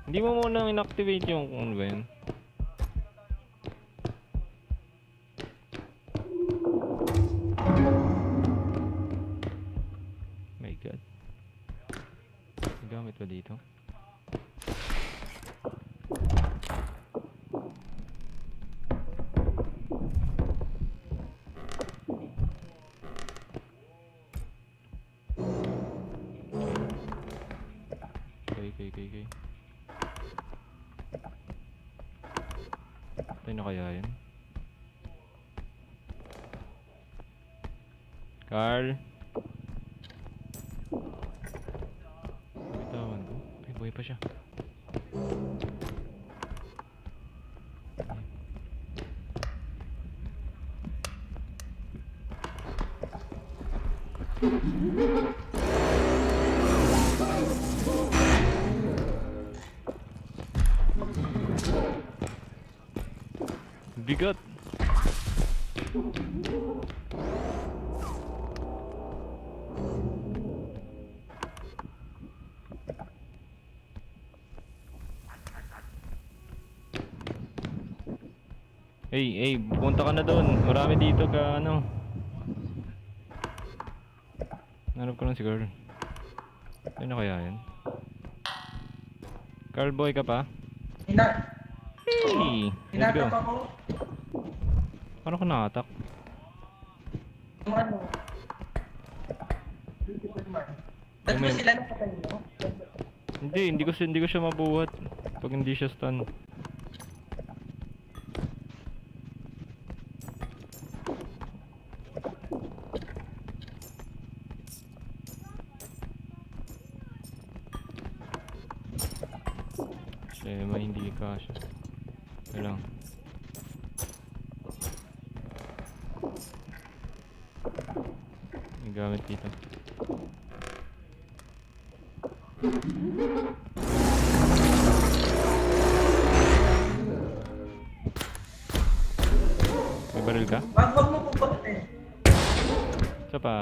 Hindi mo muna inactivate yung kung ano ba yun. My god. May gamit ba dito? Okay. Tayo na kaya yun? Carl? Bitawan ko. Ay, buhay pa siya. Bigat! Hey, punta ka na doon. Marami dito ka, ano. Nanap ko lang si Carl. Ano kaya yan? Carl boy ka pa? Hey! Let's go. Hinatap ako. Paano ko nakatak? Yung ano. Ba't mo sila nakatay mo? Hindi ko siya mabuhat pag hindi siya stun. Hindi kasha. Kailang. May gamit dito. May baril ka? Wag mo pupunta. Isa pa.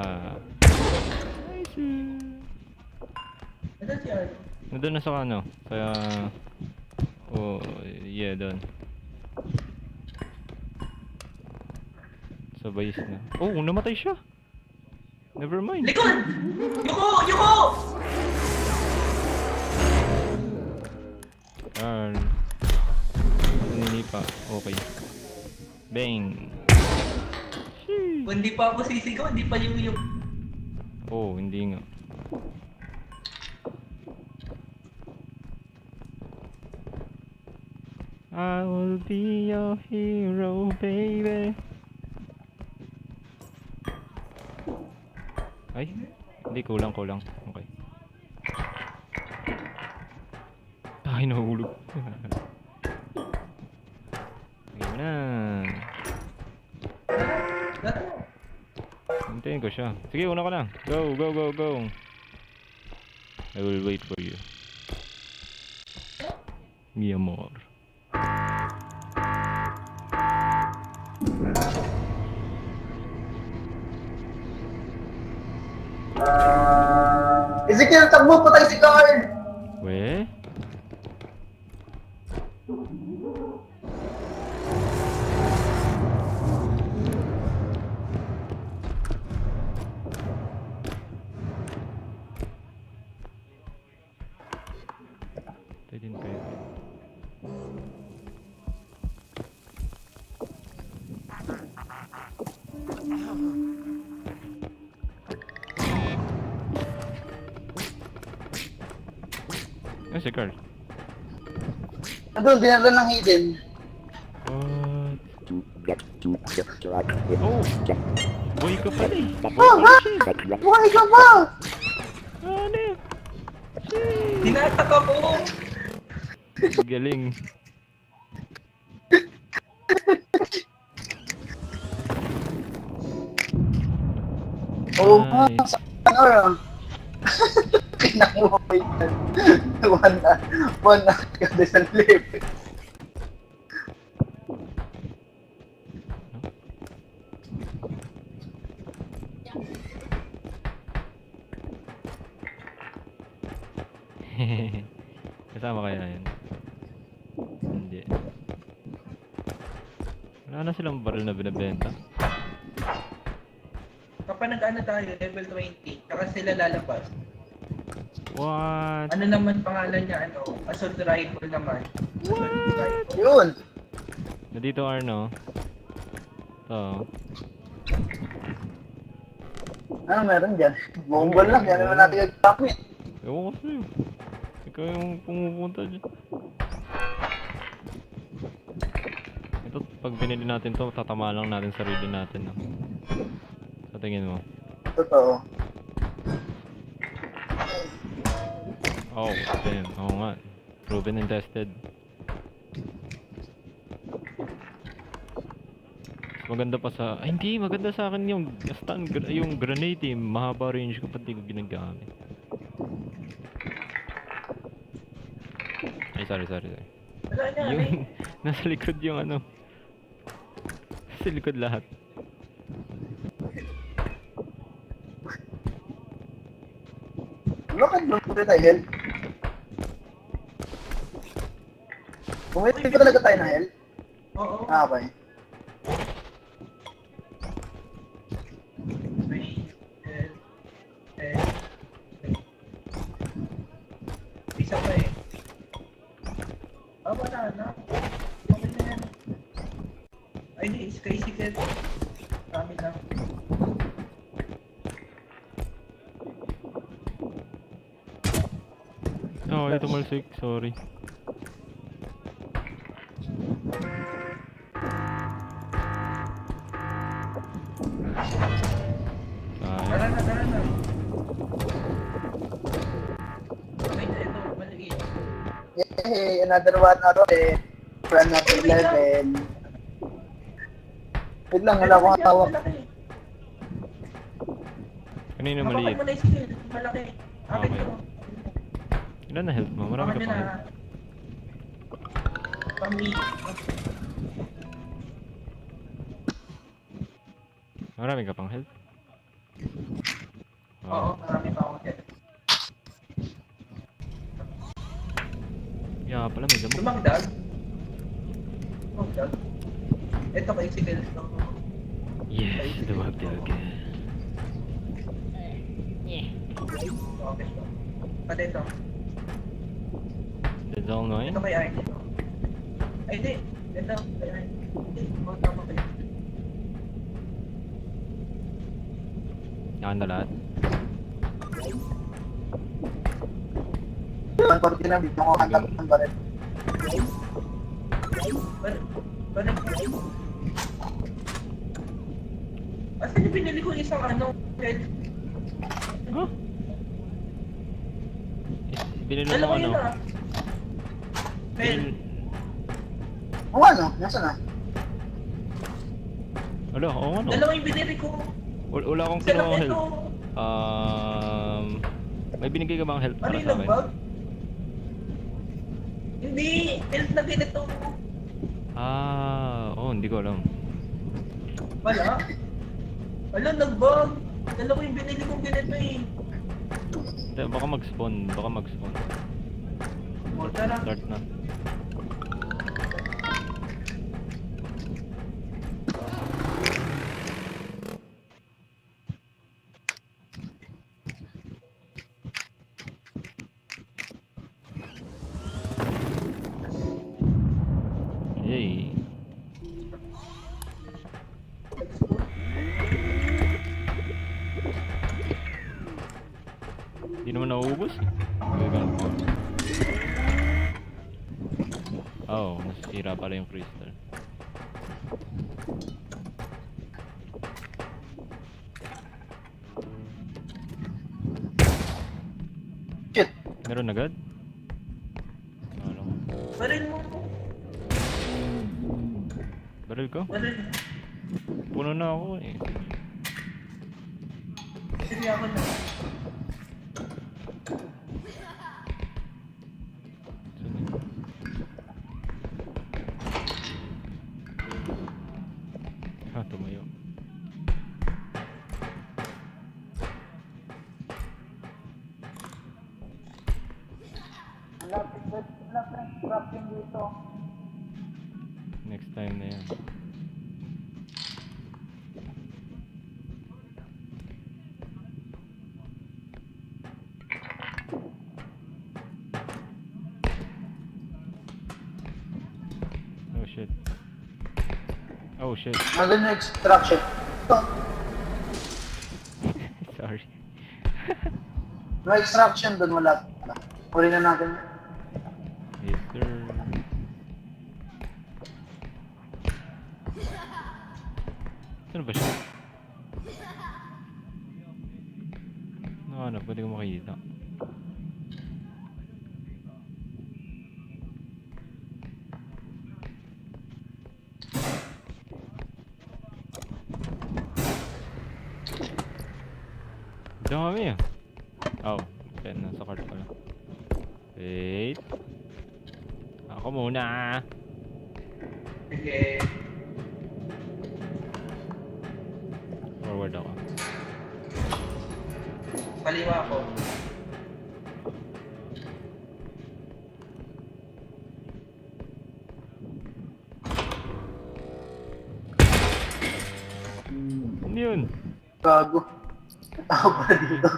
Ano siya? Nandun na sa ano? Kaya... Oh, yeah, doon. Sa base na. Oh, namatay siya! Never mind. Likod! Yuko! Carl. Naninipa. Okay. Bang! Kung hindi pa ako sisigaw, hindi pa yung... Oh, hindi nga. I will be your hero, baby. Hindi, kulang. Okay. Ay, nahulog. Sige mo na. Hintayin ko siya. Sige, una ka na. Go. I will wait for you. Mi amor. Ezekiel, takbo, patay si Carl! We? Tayo din kayo. Ay, si Carl. Andun, dinala ng hidden. What? Oh! Boy ka pala eh! Buhay ka ba? Ano eh? Hinatak ako! Galing. Oo nga, Nice. ano kinamuhay yan. One na kada sa level. Kasama kaya yan? Hindi. Wala na silang baril na binabenta. Kapag nag-ano tayo, level 20, saka sila lalabas. What? Ano naman pangalan niya, ano? Assault rifle naman. Assault rifle. Yun. Nandito Arno. Ito. Ano meron dyan? Bongbol lang, yan naman natin gagapit. Ewan ko sa'yo. Ikaw yung pumupunta dyan. Ito, pag binili natin to, tatama lang natin sarili natin. No? Sa tingin mo? Totoo. Oh, damn. Oo nga. Proven and tested. Mas maganda pa sa... Ay, hindi. Maganda sa akin yung stun, yung grenade eh. Mahaba range ko pati ko ginagamit. Ay, sorry. Wala niya, ano eh. Yung... nasa likod yung ano. Nasa likod lahat. Bakit bumili tayo health? Bumili pa talaga tayo ng health? Oo. Ah, okay. Isa pa eh. Wala na. Okay na yan. Ay, di, Sky-Secret. Kami lang. Oh, ito malsik. Sorry. Tara na. Ay, ito, maliit. Yay! Another one out of it. For another level. Wait lang, wala akong hawak. Malaki. Kanina Hawakan maliit. mo na yung skill. Malaki. Akin Okay. to. Ilan na health mo? Marami ka Hawakan pa. nyo na. Pami. Marami ka pang health? Oo, marami pa ako. Yeah, pala may damo. Lumagdag. Lumagdag. Ito kay Sigal. Yes, dumagdag. Okay. Pati ito. That's all nine? Ito kay Arnie. Ay, hindi. Ito kay Arnie. Hindi. Tama kayo. Yan na lahat. 140 na, dito ko hanap ng baril. Balik. Asan yung binili ko isang ano? Red? Huh? Binili mo Dalawa ano? yun ah. Well, O ano? Nasaan na? Wala, oo ano. dalawa yung binili ko. Wala akong Isa lang kinuha ito. help. May binigay ka bang help Ano para yung sa akin? nagbag? Hindi, help na ganito. Hindi ko alam. Wala. Wala, nagbag. Dalawa yung binili kong ganito eh. Hindi, baka mag-spawn. O, tara. Start na. Yay. Hindi naman nauubos. Nasisira pala yung crystal. Shit. Meron agad? Ano? Baril mo. Baril ko? Baril. Puno na ako eh. Sige ako na. Tumayo. Next time na yan. Oh shit. Oh shit. Nandun yung extraction. Sorry. No extraction doon, wala. Huli na natin. Yes sir. Saan ba siya? Ano, pwede ko makikita. Dami ah. Oh, okay, nasa cart pala. Wait. Ako muna. Sige. Forward ako. Kaliwa ako. Ano yun? Gago. Tao pa dito.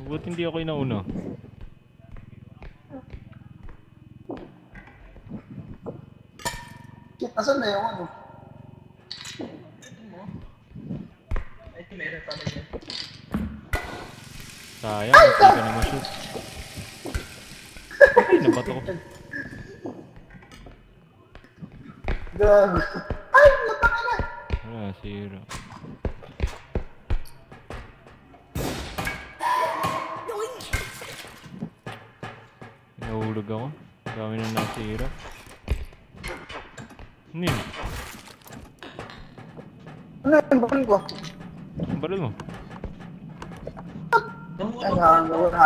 Ba't hindi ako inauna? Shit, nasan na yung ano? Ay, meron pa rin yan. Sayang, hindi ka na ma-shoot. Ay, nabato ko. Gago. Ay, lutang na! Wala, zero. Nahulog ako. Dami na nasira. Ano yun? Ano yung bakal ko? Ang baril mo? Ay, wala.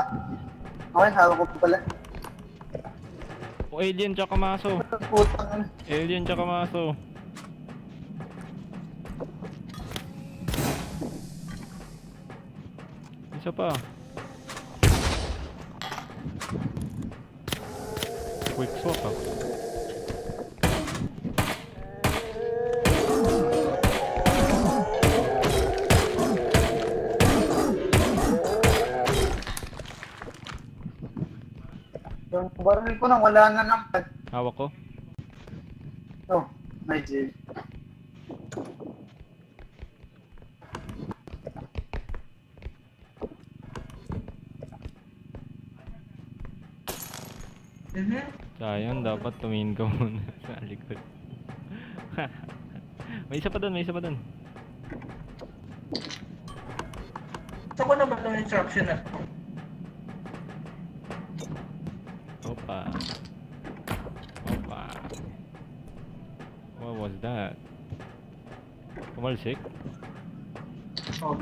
Okay, hawak ko pala. O, alien tsaka maso. Putang ano. Alien tsaka maso. Isa pa. Quick swap ah. Yung baril ko nang wala na naman. Hawak ko. Oh, may jail. Sayang, dapat tumingin ka muna sa likod. May isa pa dun, may isa pa dun. Saan ko na ba itong instruction na? Opa. Opa. What was that? Pumalsik? Oh,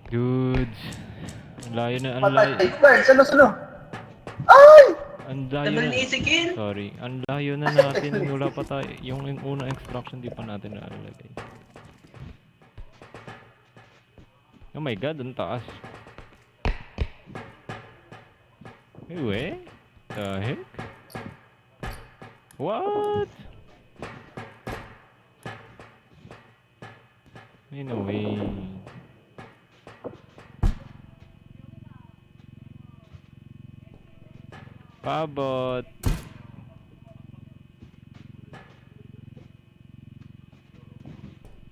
Dudes. Ang layo na, ang Patay. layo. Guard, salo. Ay! Ang layo tagal na. ni Ezekiel. Sorry. Ang layo na natin. Wala pa tayo. Yung unang extraction di pa natin nalalagay. Oh my god, ang taas. Anyway, the heck? What? Anyway. Pabot.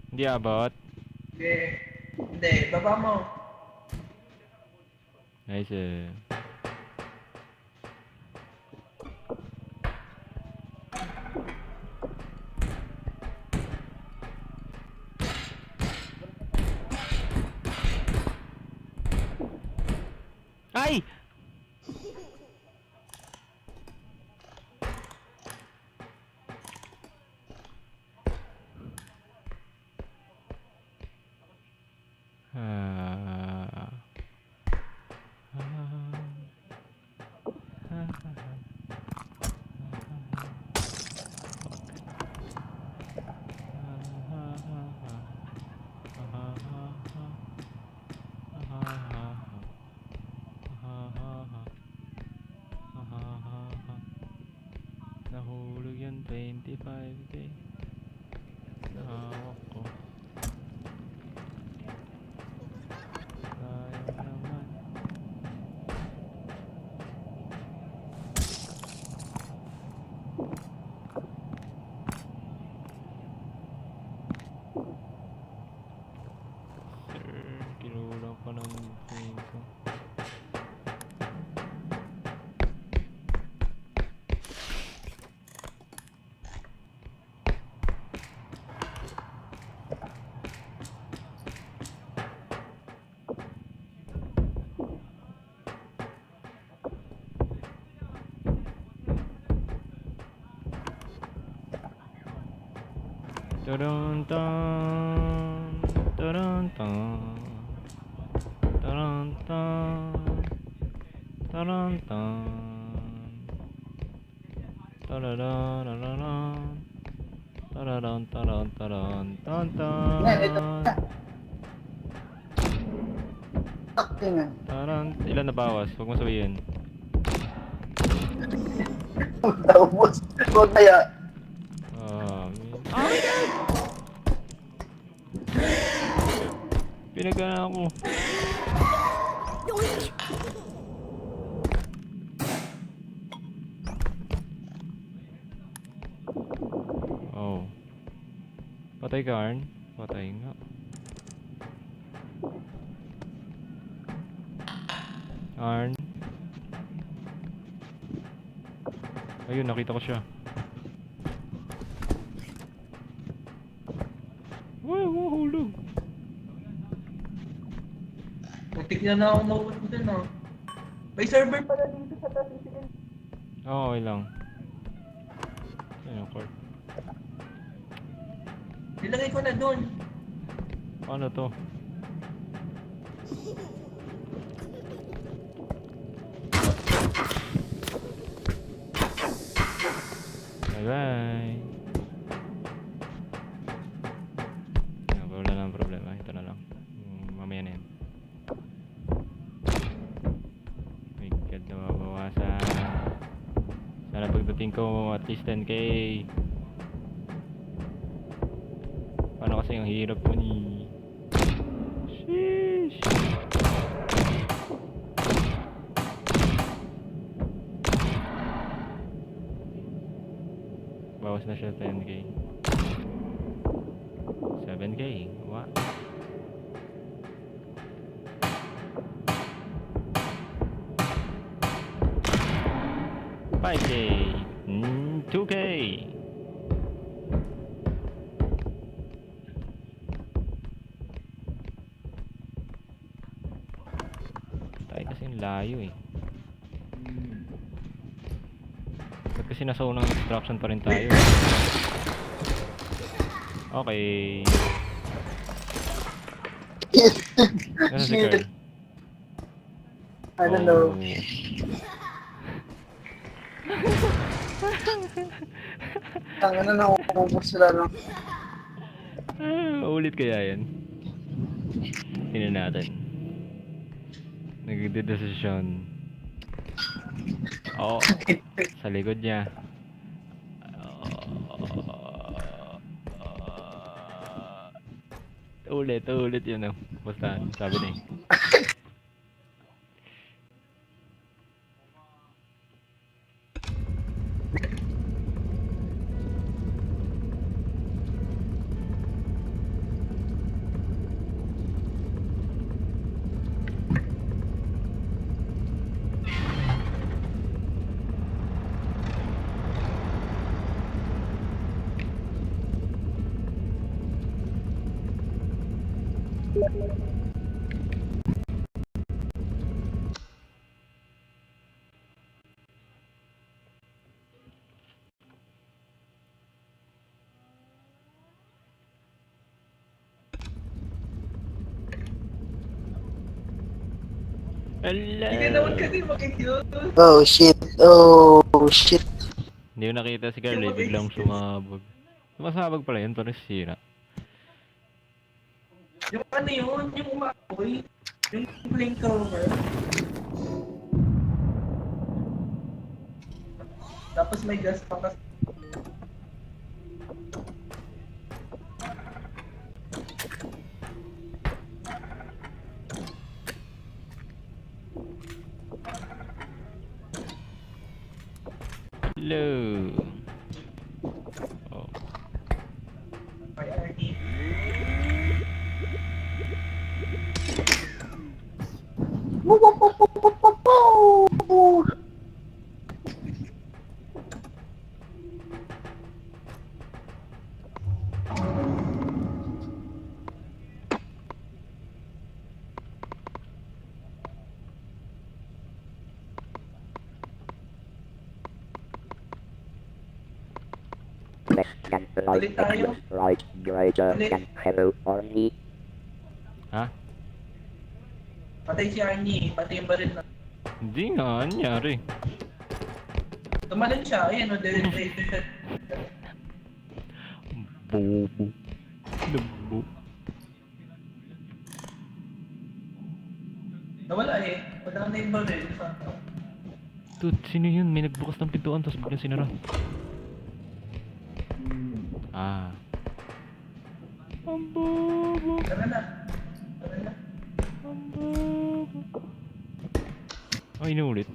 Hindi abot. Hindi, baba mo. Nice eh. Ay! Nahulog yan 25k. Nahawak ko. Sayang naman. Sir, kinulang pa ng game ko. Tarantang, tarantang, tarantang, tarantang, tarararararan, tararan, taran, taran, tantan, Taktingan. taran. Ilan na bawas? Huwag mo sabihin. Ubus. Huwag kaya. Oh my god! Pinagana ako. Oh. Patay ka, Arn? Patay nga. Arn? Ayun, nakita ko siya. Wow, mahulog. Muntik na ako mahulog dun ah. May server pala dito sa taas. Ezekiel. Oo, okay lang. Ayun, court. Nilagay ko na dun. Ano to? Bye-bye. Wala lang problema. Ito na lang. Mamaya na yan. My God, nababawasan. Sana pagdating ko at least 10k. Paano kasi ang hirap mo ni... Sheesh! Bawas na siya 10k. 7k. What? $5k. 2k. Tayo kasi yung layo eh. Ba't kasi nasa unang instruction pa rin tayo? Okay. Nasa si Carl? I don't know. Oh. Tanga na nakukuha sila lang. Ulit kaya yan? Tingnan natin. Nagdedesisyon. Oh, sa likod niya. Ulit yun. Basta, sabi na eh. Ala! Hindi ka naman kasi makikita. Oh shit. Oh shit. Hindi ko nakita si Carl eh, biglang sumabog. Sumasabog pala yun, parang sira. Yung ano yun, yung umapoy. Yung flamethrower. Tapos may gas pa kasi. Hello! Oh. May RD. Ulit tayo. Right, greater Ulit. than hello only. Ha? Patay si Arnie, pati yung baril na. Hindi nga, anyari. Tumalon siya, ayan o, diretso siya. Bobo. Labo. Nawala eh. Wala na yung baril. Dude, sino yun? May nagbukas ng pintuan tapos biglang sinara. Ah. Ang bobo. Tara na. Tara na. Ang bobo. Ay, inulit.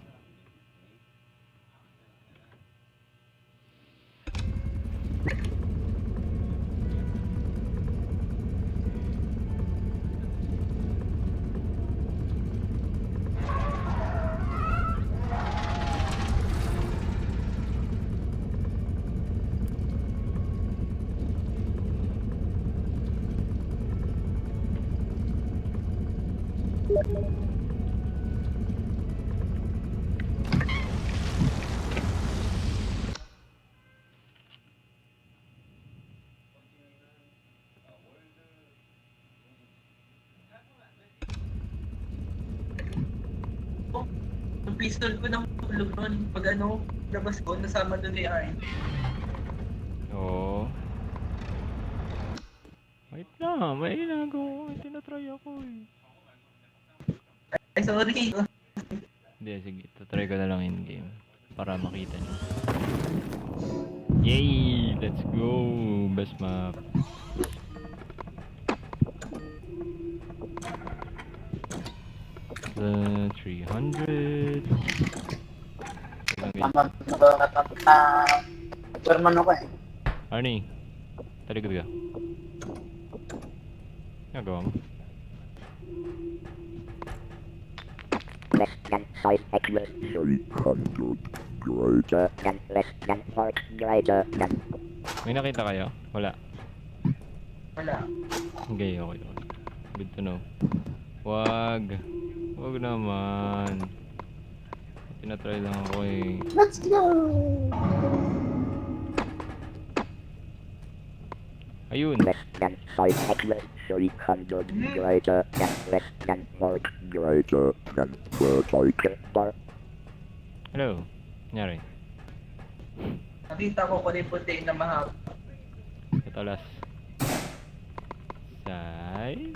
Yung pistol ko nang tulog nun. Pag ano, labas ko, nasama doon ni Arnie. Oo. Wait na, may ginagawa. May tinatry ako eh. Ay, sorry. Hindi, sige. Tatry ko na lang in-game. Para makita nyo. Yay! Let's go! Best map. The 300. Ilang German ako eh. Arnie, talikod ka. Nagawa mo? Less than 5 seconds. 800 greater Than less than 4 greater than May nakita kayo? Wala. Wala. Okay, okay. Good to know. Wag. Wag naman. Tinatry lang ako eh. Let's go! Ayun. less than 5 seconds. 300 Greater than less than 4 greater than 30 4 Hello. Nangyari. Nakita ko kung yung puti na mahaba. Katalas. Size.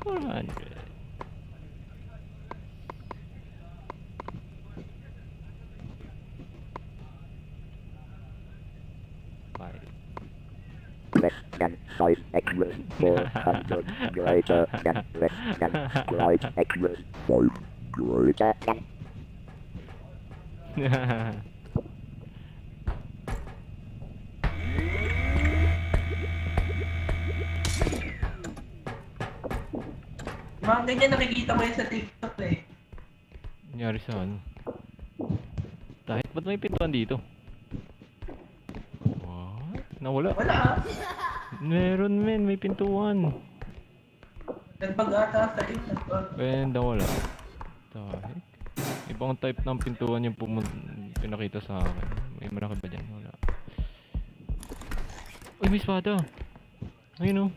400. Five. less than 5 seconds. 400 greater than less than 5 seconds. 5 greater Greater than Mga ganyan nakikita ko yan sa TikTok eh. Nangyari sa ano? Dahil ba't may pintuan dito? What? Nawala. Wala ah. Meron men, may pintuan. Nagpag-ata sa iyo. And nawala. Dahil. Ibang type ng pintuan yung pinakita sa akin. May malaki ba dyan? Wala. Uy, may espada. Ayun oh.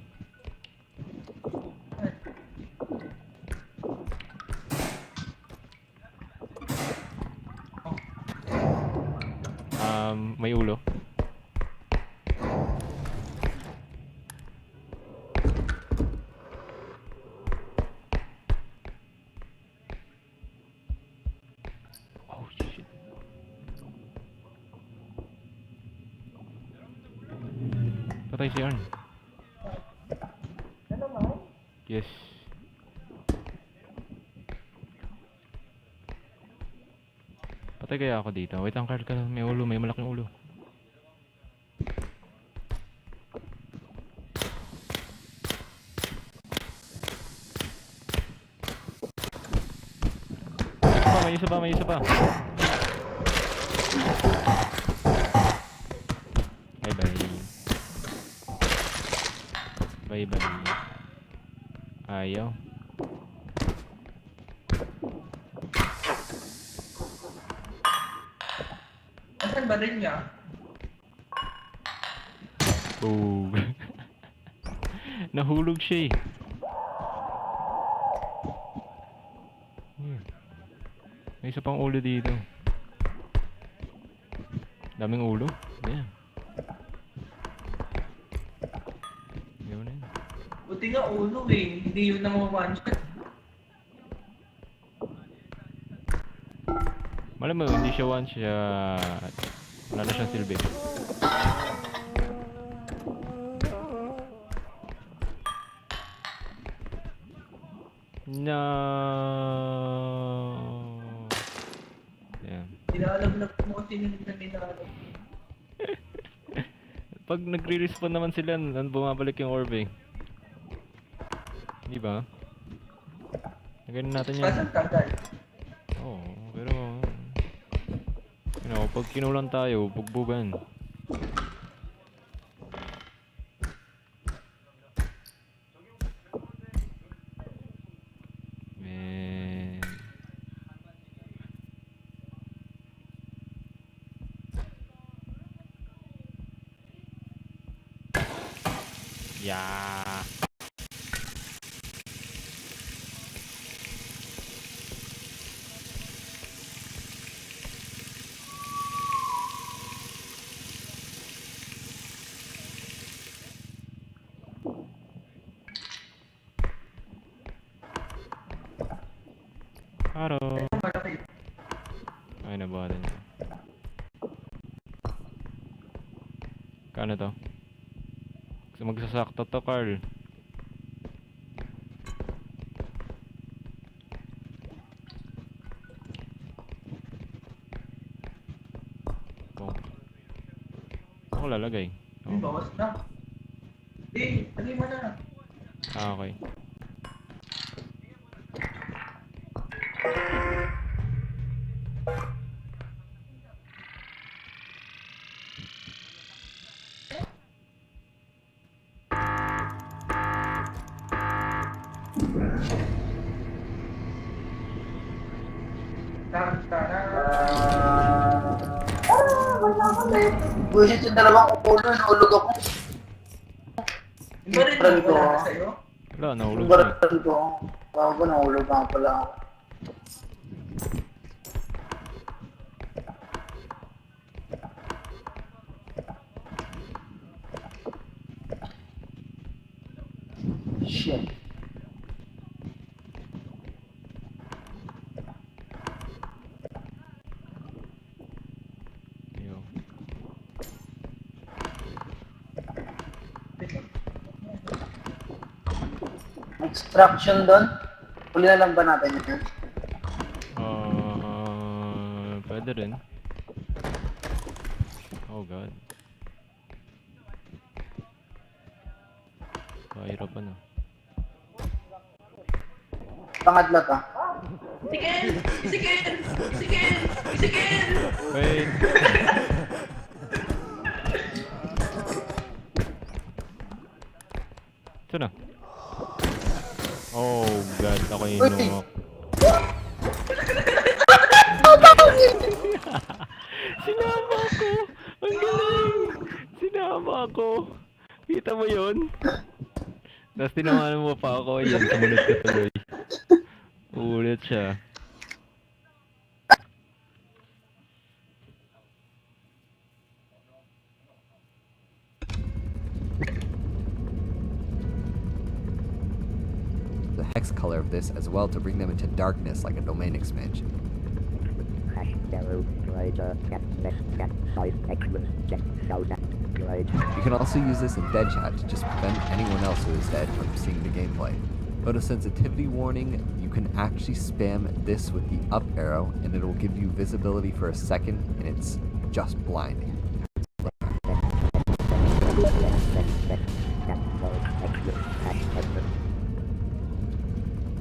May ulo. Oh shit. Patay si Arn. Yes. Patay kaya ako dito. Wait lang, Carl. May ulo. May malaking ulo. May isa pa. May isa pa. Bye bye. Ayaw. Asan ba rin niya? Oh. Nahulog siya eh. Hmm. May isa pang ulo dito. Daming ulo. Yeah. Yun na yun. Buti nga ulo eh. Hindi yun ang one shot. Malam mo, hindi siya one shot. Wala na siyang silbi. No. Yeah. Nilalaglag mo kasi yung nilalaglag. Pag nagre-respawn naman sila, bumabalik yung orb eh. Di ba? Naganin natin yan. Kasan tagal? Oo, pero pag kinulan tayo, bugbugan. Man. Yeah. Hello. Malaki. Ay, nabuhatan niya. Kano to? Kasi magsasakto to, Carl. Oh. Ako lalagay. Yung bawas na. Lagay mo na. Okay. Bullshit yung dalawang ulo, nahulog ako. Yung ba rin Try ko. wala na sa'yo? Wala, nahulog Yung na eh. baril ko, bago nahulog nga pala ako. Shit. Yo. Extraction doon? Huli na lang ba natin yun? Pwede rin. Oh god. Kahirapan ah. Pangadla pa. Isikin! Isikin! Isikin! Isikin! Wait! Ito na. Oh god, ako yung Uy! inumak. Sinama ko! Ang galing! Sinama ko! Kita mo yun? Tapos tinawanan mo pa ako, yun, sumunod ka tuloy. Ulit siya. The hex color of this as well to bring them into darkness like a domain expansion. You can also use this in dead chat to just prevent anyone else who is dead from seeing the gameplay. Photosensitivity warning, you can actually spam this with the up arrow and it will give you visibility for a second and it's just blinding.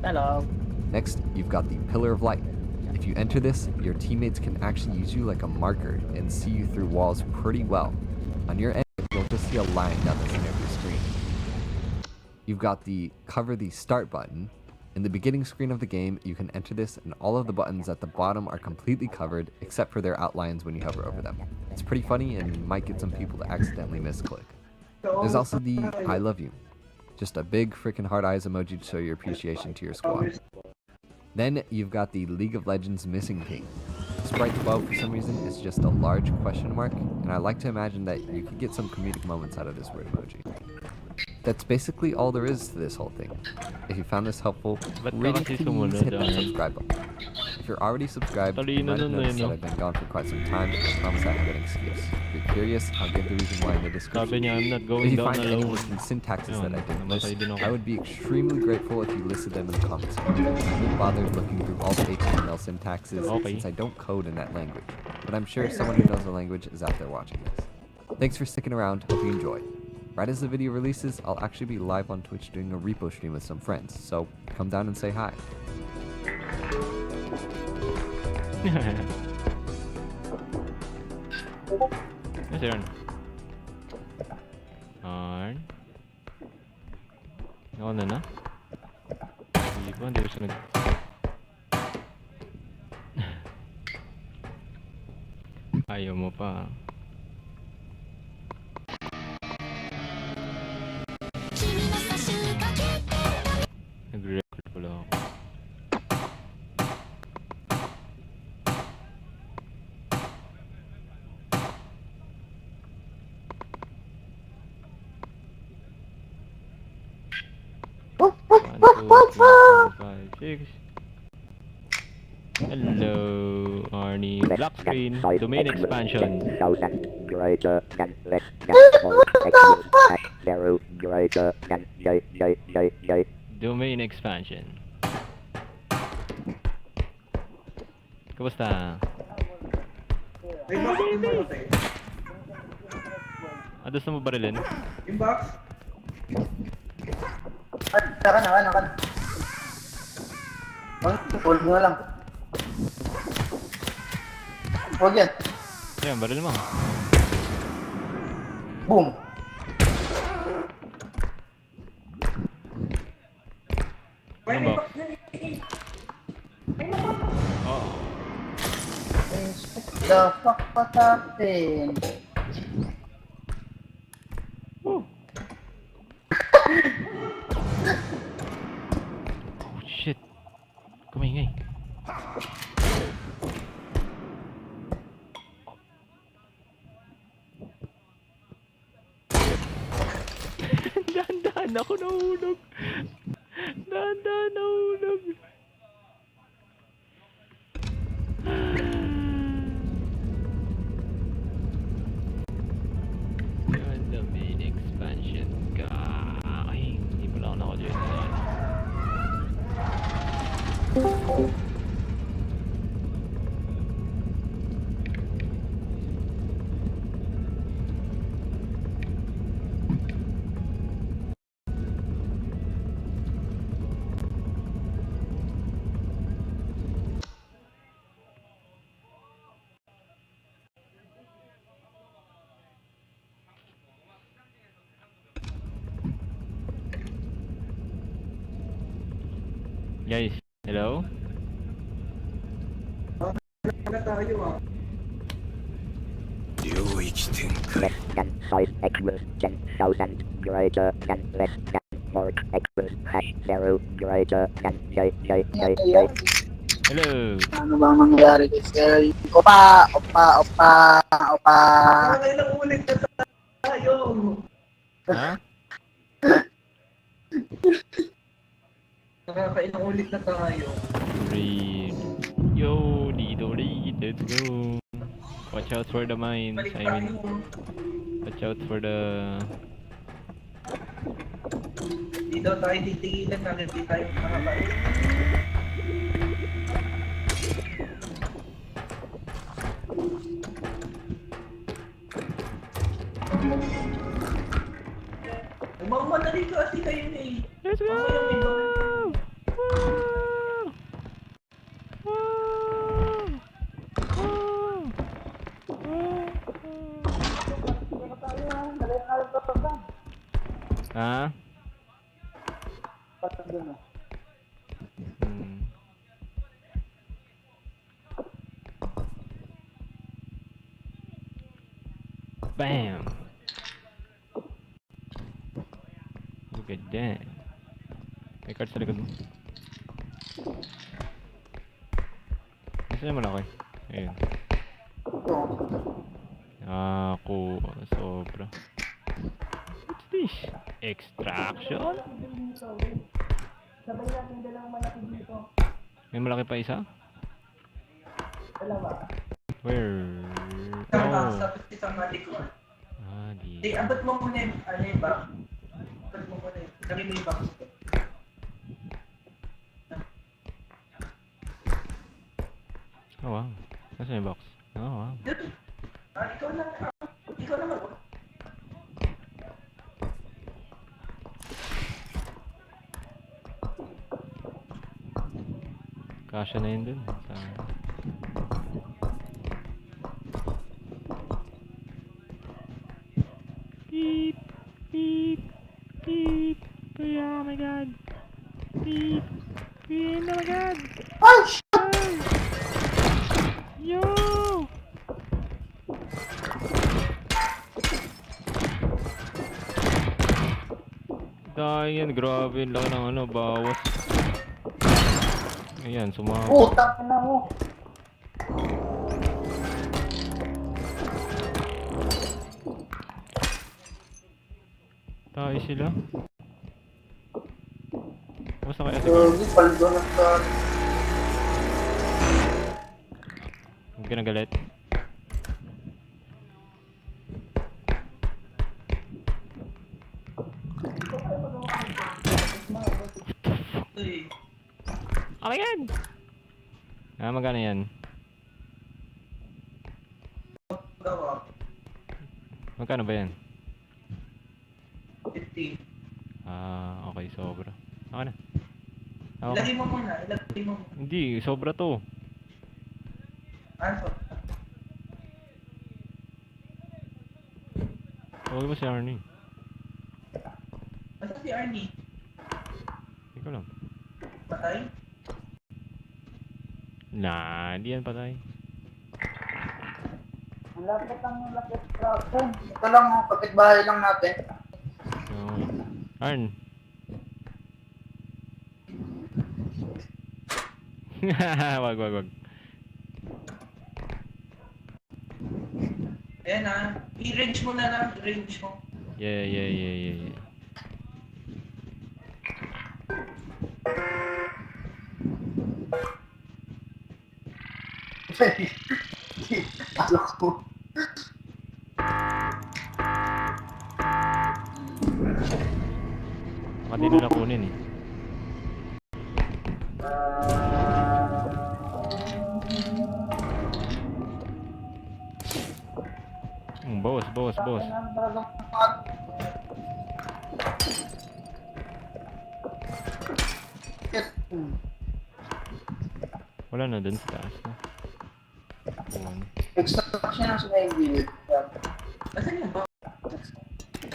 Hello. Next, you've got the Pillar of Light. If you enter this, your teammates can actually use you like a marker and see you through walls pretty well. On your end, you'll just see a line down the center of your screen. You've got the Cover the Start button. In the beginning screen of the game, you can enter this and all of the buttons at the bottom are completely covered except for their outlines when you hover over them. It's pretty funny and might get some people to accidentally misclick. There's also the I love you. Just a big freaking heart eyes emoji to show your appreciation to your squad. Then you've got the League of Legends missing ping. Sprite 12 for some reason is just a large question mark, and I like to imagine that you could get some comedic moments out of this weird emoji. That's basically all there is to this whole thing. If you found this helpful, Ba't ka really kasi please sumunod, hit that Arnie? subscribe button. If you're already subscribed, you Talino might have nun eh, noticed that no? I've been gone for quite some time, and I promise I have an excuse. If you're curious, I'll give the reason why in the description. Sabi niya, I'm not If going you down find any alone. working syntaxes that I didn't list, namatay din ako. I would be extremely grateful if you listed them in the comments. I won't bother looking through all the HTML syntaxes Okay. since I don't code in that language, but I'm sure someone who knows the language is out there watching this. Thanks for sticking around, hope you enjoyed. Right as the video releases, I'll actually be live on Twitch doing a repo stream with some friends, so come down and say hi. Yes, Aaron. Arn. Ako na? Hindi ko, hindi ko siya nag... Ayaw mo pa. Nag-record pala ako. One, two, three, four, five, six. Hello, Arnie. Black screen, domain expansion. Greater than less than or equal at 0 greater than Domain expansion. Kamusta? Ay, bakit yung malaki? Ados na mo barilin? Yung box. Naka na. Hold mo na lang. Huwag yan. Yan, baril mo. Boom. Ano box? Oh. The fuck what happened? Oh shit. Kumingay. Dahan-dahan ako nahulog. Dahan-dahan nahulog. Yun the main expansion ka. Ay, hindi pala ako naka-join na. Guys, hello? Wala tayo ah. Less than 5 equals 10,000 greater than less than 4 equals hash 0 greater than J. Hello! Ano bang mangyayari guys? Opa. Nakakailang ulit na tayo. Ha? Nakakailang ulit na tayo. Read. Yo, Lido Reed, let's go. Watch out for the mines. Balik I mean, tayo. watch out for the... Hindi daw tayo titigilan na hindi tayo makabalik. Magmamadali kasi kayo eh. Let's go! Mamaya may Woo! Woo! Woo! Ha? Hmm. Bam! Look at that. May card sa likod mo. Nasaan yung malaki? Ayun. Ako, sobra. What's this? Extraction? May malaki pa isa? Where? Tapos Oh. tapos isang malikot. Ah, Di, di. abot mo muna yung ano yung box. Abot mo muna yung, lagay mo yung box. Oh, wow. Nasaan yung box? Oh, wow. Yun. Ikaw na, ikaw naman. Kasha na yun dun. Sa... Beep, beep, beep. Oh my god. Beep, beep, oh my god. Oh shit! Yo! Dahil yan, grabe. Laki ng ano, bawas. Ayan, sumama. Utang na mo. Tayo sila. Basta kaya si Sorry, paldo na sa... Huwag ka nagalit. Uy, Oh my god! Ah, magkano yan? gawa. Magkano ba yan? Ah, okay, sobra. Okay na. Okay. Ilagay mo muna, ilagay mo muna. Hindi, sobra to. Ano? Huwag mo si Arnie. Basta si Arnie, Ikaw lang. patay? Nah, hindi yan patay. Ang lapit ang lapit. Ito lang, oh, kapitbahay lang natin. Okay. Arn. Wag. Ayan ah, i-range mo na lang, i-range mo. Yeah. Alam ko. Baka di na nakunin eh. Boss. Wala na dun sa taas na. Ayan. Extraction na sa may gilid. Asan yung box?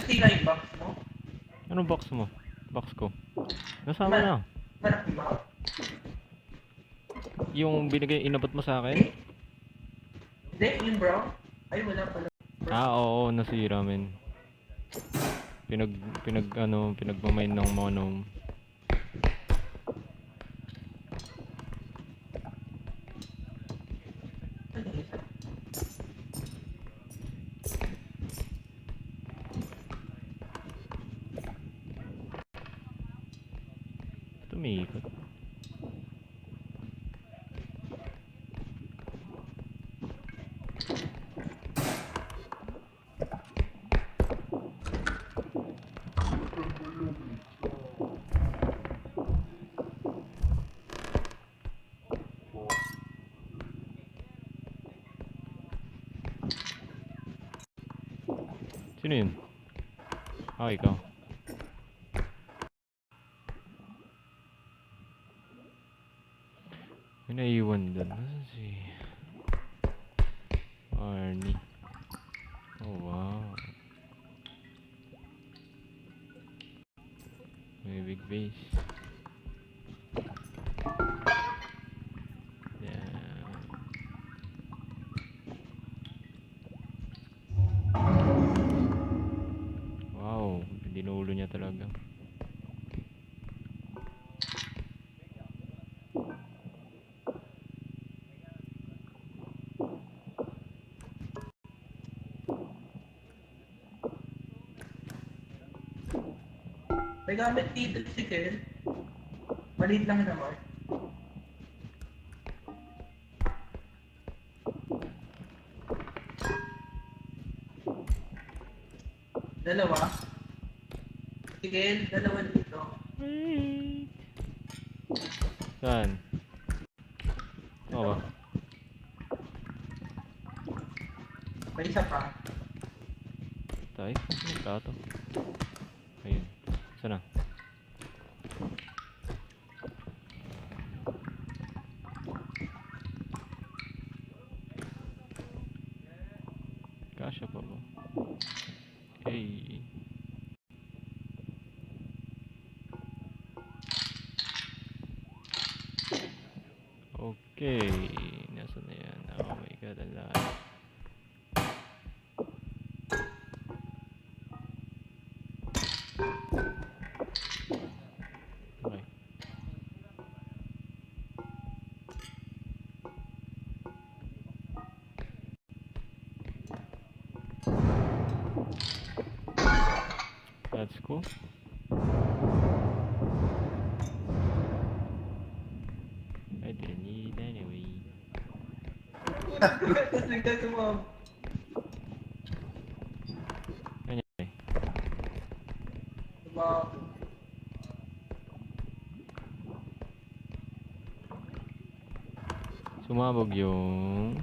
Sila yung box mo? Anong box mo? Box ko. Nasama na. Malaki ba? Yung inabot mo sa akin? Hindi, yung brown. Ay, wala pala. Ah, oo, nasira men. Pinagmamain ng monom. Tumiikot. Sino yun? Ah, ikaw. May naiwan doon. Nasaan si Arnie? Oh, wow. May big base. Yeah. Wow, dinulo niya talaga. May gamit dito si Kel. Maliit lang naman. Dalawa. Si Kel, dalawa dito. Saan? Oo ba? May isa pa. Tayo? Nagkato. Ayun. Saan na? Kasya pa ba? Hey. Okay. Nasaan na yan? Oh my god, ang lahat. Okay. That's cool. I didn't need it anyway. Tapos bigla tumawag. Nangyari. Tumawag. Sumabog yung...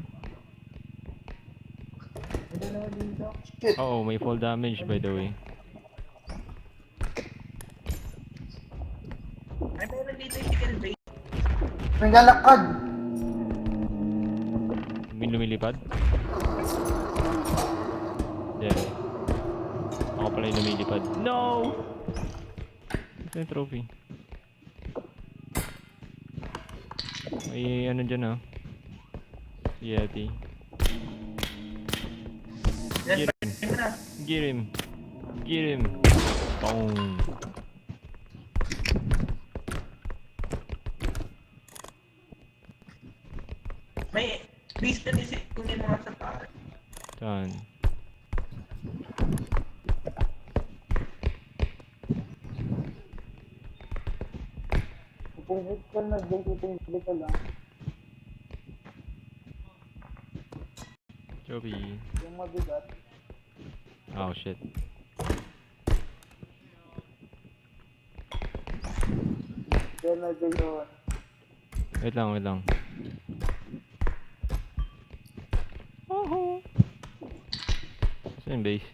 Shit. Oo, may fall damage by the way. Naglalakad. Lumilipad? There. Ako pala yung lumilipad. No! Ito yung trophy. May ano dyan ah. Yeti. Yan, Get him. yun na. Get him. Get him. Boom. May base na isip kung yun mga sa taas. Saan? Pupungit ka na, dyan pupungit ka lang. Joby. Yung mabigat. Oh shit. Yan na dyan yun. Wait lang, wait lang. Saan yung base?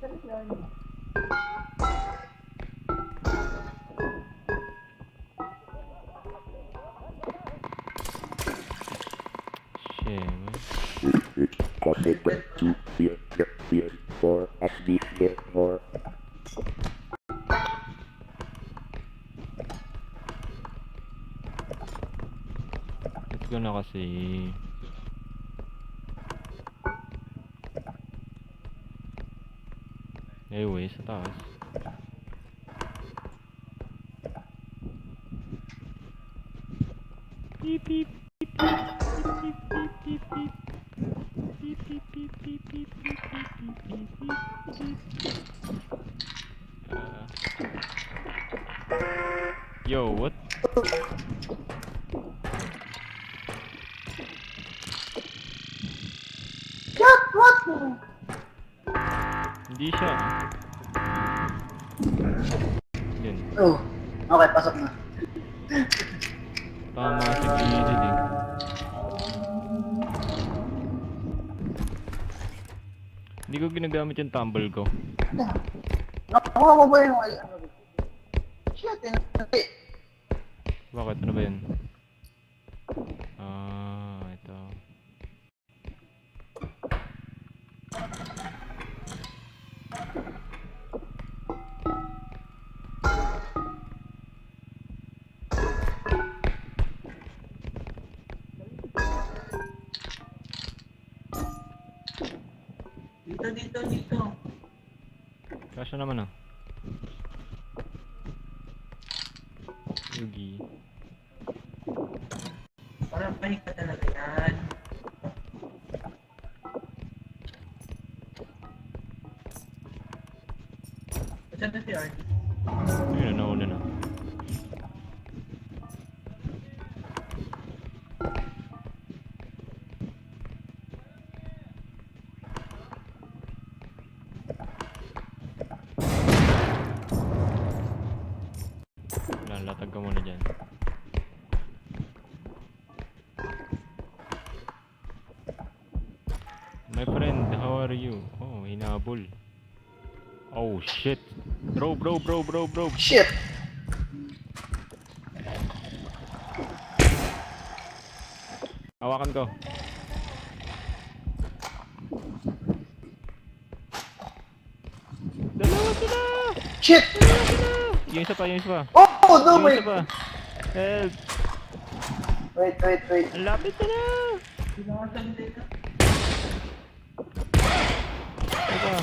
Shit, man. Cosmic 2 fear 4 XD fear 4. Let's go na kasi. Anyway, sa taas. Beep beep beep beep beep beep beep beep. Beep beep beep beep beep beep beep beep beep. Yo, what? Shit! What? Hindi siya. Yun. Oh. Okay, pasok na. Tama si gilid eh. Hindi ko ginagamit yung tumble ko. Nakuha mo ba yung ano? Shit, hindi. Bakit? Ano ba yun? Ah, ito. Dito. Kasya naman ah. Yugi. Parang panik ka talaga yan. Saan na si Artie? Ayun na, nauna na. Lalatag ka muna dyan. My friend, how are you? Oh, hinabol. Oh shit. Bro. Shit! Hawakan ko. Dalawa sila! Shit! Yung isa pa. Oh, no, Yung wait! isa pa. Help! Wait. Ang lapit na na! Teka.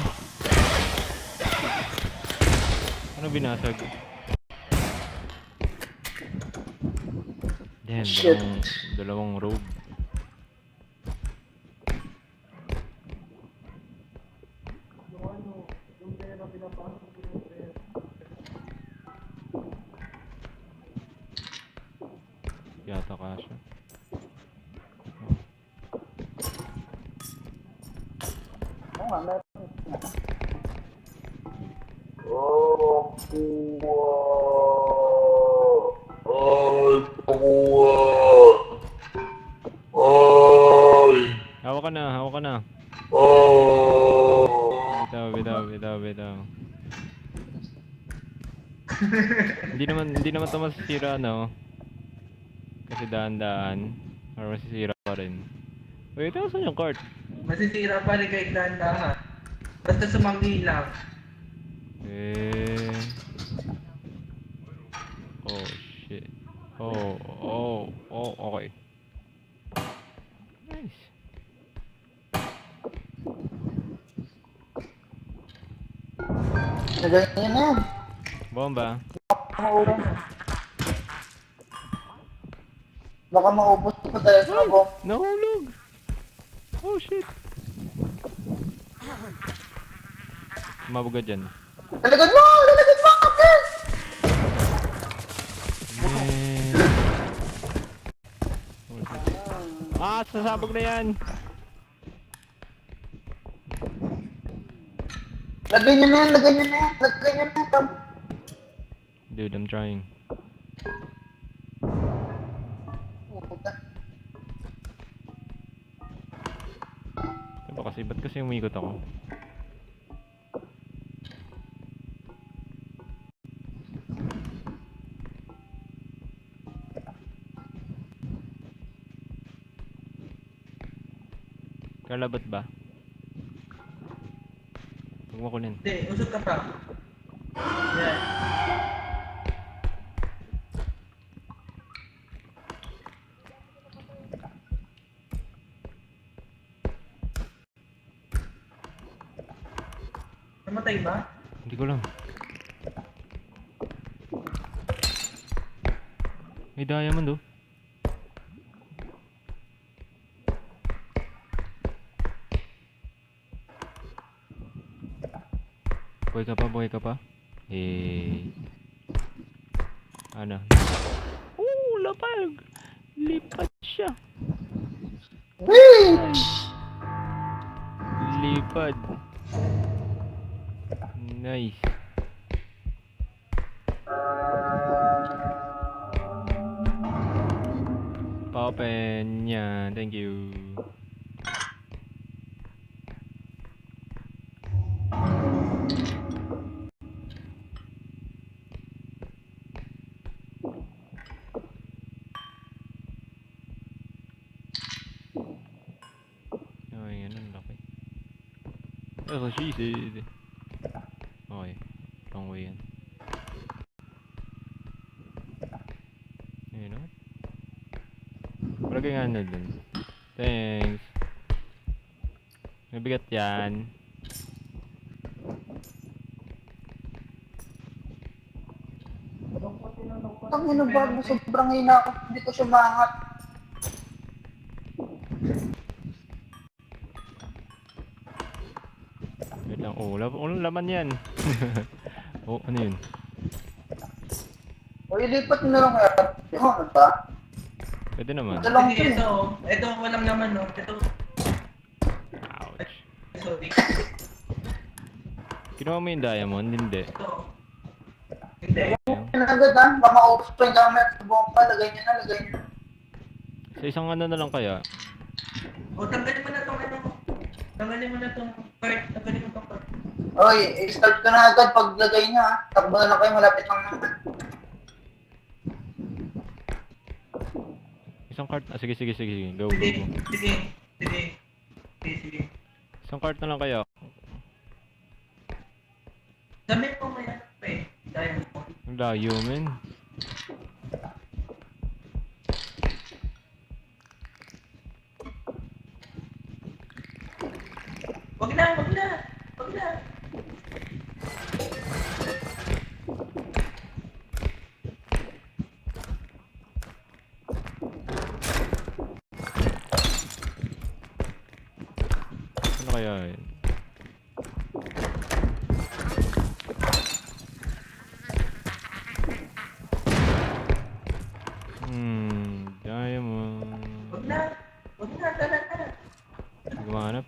Ano binasag? Damn, Shit. dalawang rogue. Yata kasha. Oo nga, meron. Oh, ay, kamuha. Ay, Hawak ka na. ay. Hindi naman to masisira, no? Kasi daan-daan. Or masisira pa rin. Wait, saan yung cart? Masisira pa rin kahit dahan-dahan. Basta sumanggi lang. Eh... Oh, shit. Okay. Nice. Ganyan na yan. Bomba. Maulan. Baka maubos pa tayo sa bomb. Nahulog! Oh, shit. Mabuga dyan. Talagad mo! Talagad mo! Kapil! Sasabog na yan! Lagay niyo na yan, lagay niyo na yan, lagay niyo na yan. Dude, I'm trying. Diba kasi, ba't kasi umikot ako? Carla, ba't ba? Huwag mo kunin. Hindi, usog ka pa. Yan. Namatay ba? Hindi ko lang. May diamond oh. Buhay ka pa? Eh... Ano? Lapag! Lipat siya! Lipad! Nice! Pa-open yan. Thank you. Ay, ganun laki. Oh, she said. Okay. Wrong way yan. Ayun o. Palagay nga na dun. Thanks. Mabigat yan. Ang inubag mo, sobrang hina ako, hindi ko siya maangat. Wait lang. Oh, walang laman yan. Oh, ano yun? O, ilipat mo na lang kaya. Ano ba? Pwede naman. Ito lang Sige, ito. ito walang naman no. Ito. Ouch. Sorry. Kinuha mo yung diamond? Hindi. Ito. Hindi. Yan agad ha, baka maubos pa yung gamit. Bomba, lagay niyo na, lagay niyo. Sa isang ano na lang kaya? O, tanggalin mo na itong ano. Tanggalin mo na itong card. Tanggalin mo itong card. Oy, start ko na agad paglagay niyo ha. Takbo na lang kayo, malapit lang naman. Isang cart. Ah, sige. Go. Sige. Isang cart na lang kaya. Dami mo maya pa eh. Dahil mo. Ang layo, men. Wag na. Ano kaya yun? Diamond. Wag na, tara. Gumanap.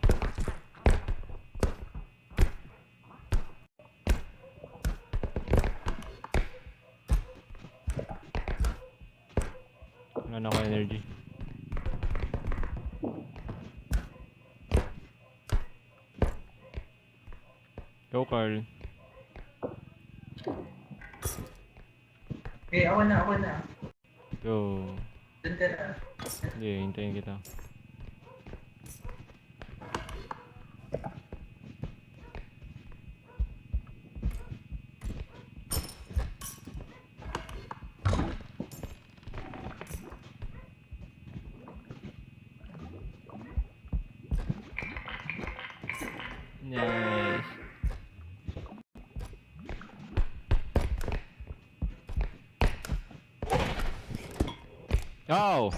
Wala na ako energy. Go, Carl. Okay, ako na. Go. Doon ka na. Hindi, hintayin kita. Nice. Oh!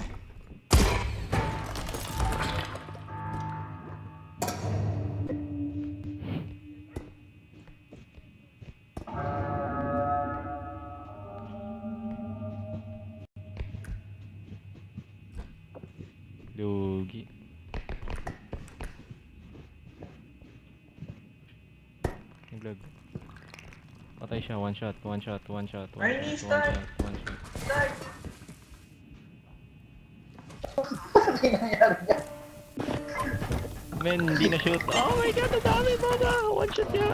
Lugi. Naglag. Patay siya, one shot. Arnie, start! Start! Ano yung nangyari niya? Men, hindi na shoot. Oh my god, ang dami baba! One shot niya!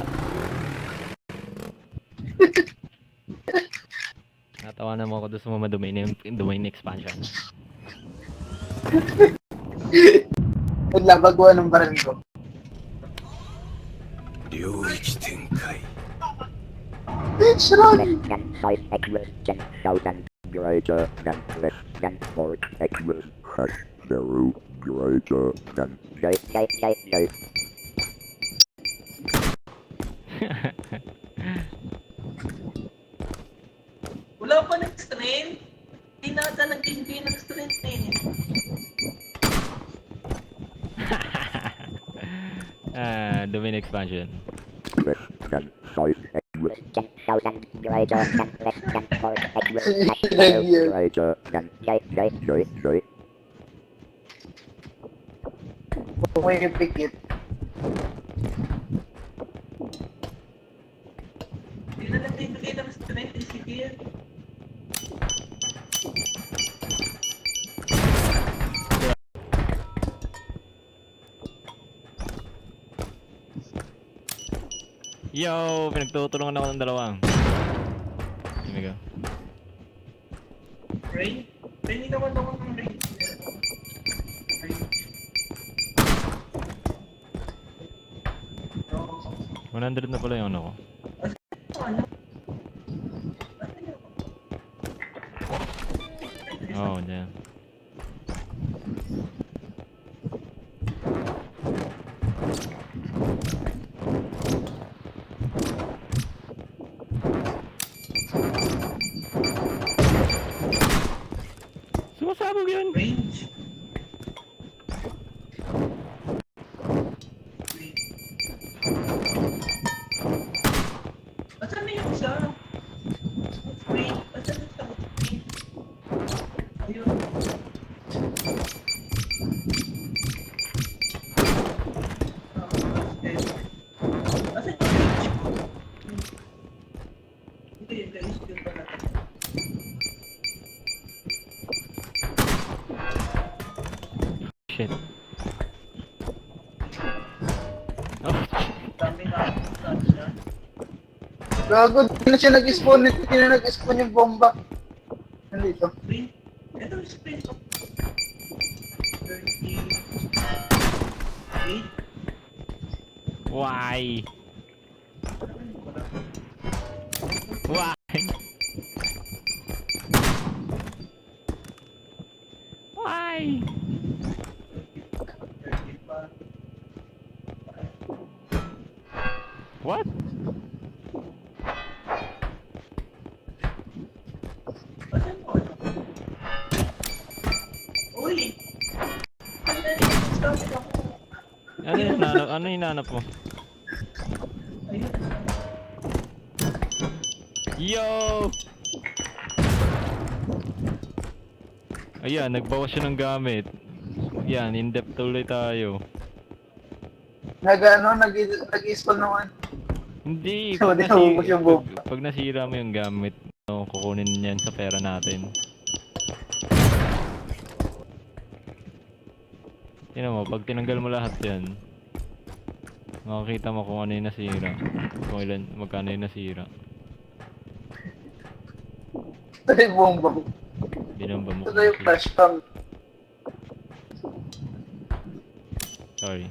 Natawa na mo ako doon sa mga domain expansion. Naglabaguan ng baril ko. Bitch, run! Gun 5 Xmas 10,000 Greater than less than 4 Xmas hash 0 greater than no. Wala pa nag-strain? Hindi na ata nag-enjoy nag-strain eh. Domain expansion. Less than 5 Xmas 10,000 greater than less than 4 Xmas hash 0 greater than no. Pumipikit. Hindi na nagbibigay ng strain, TCP yan. Yo! Pinagtutulungan ako ng dalawang. Here we go. Rain? Rain, naman ako ng rain. Rain. 100 na pala yung ano ko. Ano? Oh, damn. Sumasabog yun! Range. Asan na yung isa? Wait, asan na yung isa? Ayun. Asan yung range? Hindi, guys, yun pala. Shit. Oh, Dami na ako siya. Gago, di na siya nag-spawn. Hindi na nag-spawn yung bomba. Nandito. Screen. Ito yung screen. 38. why? Why? Why? What? Asan mo? Uy! Ano yung stop ako? Ano yung nanap mo? Ayun. Yo! Ayan, nagbawas siya ng gamit. Yan, in-depth ulit tayo. Nag-spawn naman. Hindi, So, di naubos yung bomba. pag nasira mo yung gamit, no, kukunin yan sa pera natin. Tingnan mo, pag tinanggal mo lahat yan, makikita mo kung ano yung nasira. Kung magkano yung nasira. Ito na yung bumbong. Binamba mo Ito ko. na yung flash cam. Sorry.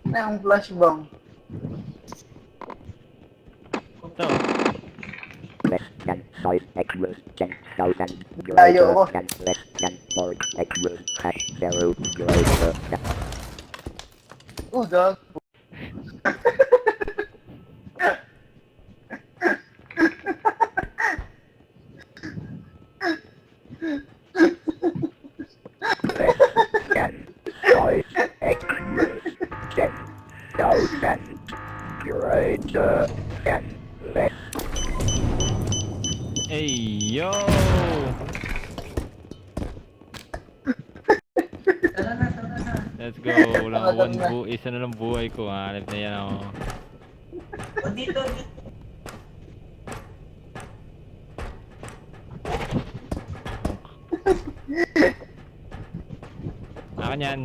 Na yung flash bang. Ito. Less than 5 equals 10,000. Layo Greater ko. than less than 4 equals hash 0 greater than Gag. than 5 equals 10,000. Greater than less. Hey, yo! Tara na, tara na. Let's go. Isa na lang buhay ko. Hanap na yan ako. O dito, dito. Akin yan.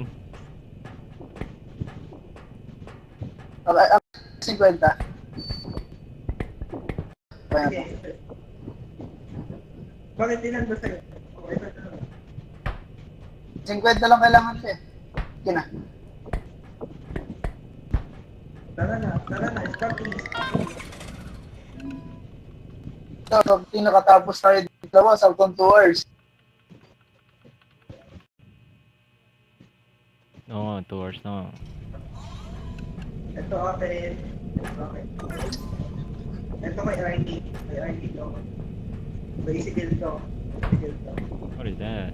Okay, 50. Ayan. Okay. Bakit ilan ba sa'yo? Okay, ito na. 50 lang kailangan siya eh. Sige na. Tara na, stop please. So, pag nakatapos tayo dalawa sa 2 hours. Oo, 2 hours na. Ito akin. Okay. Ito kay RD. Kay RD to. Basically to. What is that?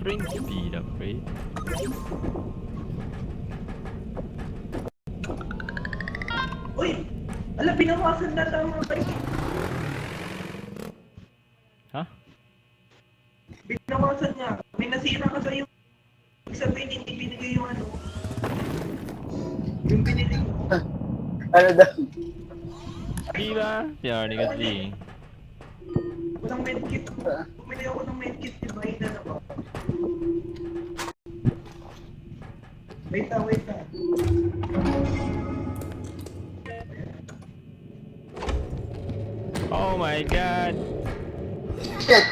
Sprint speed upgrade. Uy! Alam, binawasan na tayo mga bike. Ha? Binawasan niya. May nasira ka sa'yo. Ibig sabihin, hindi binigay yung ano. Yung binili ko. Ano daw? Diba? Si Arnie kasi. Walang medkit. Bumili ako ng medkit, di ba? Hina na ba? Wait na. Oh my god! Shit!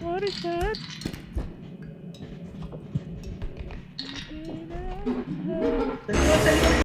What is that?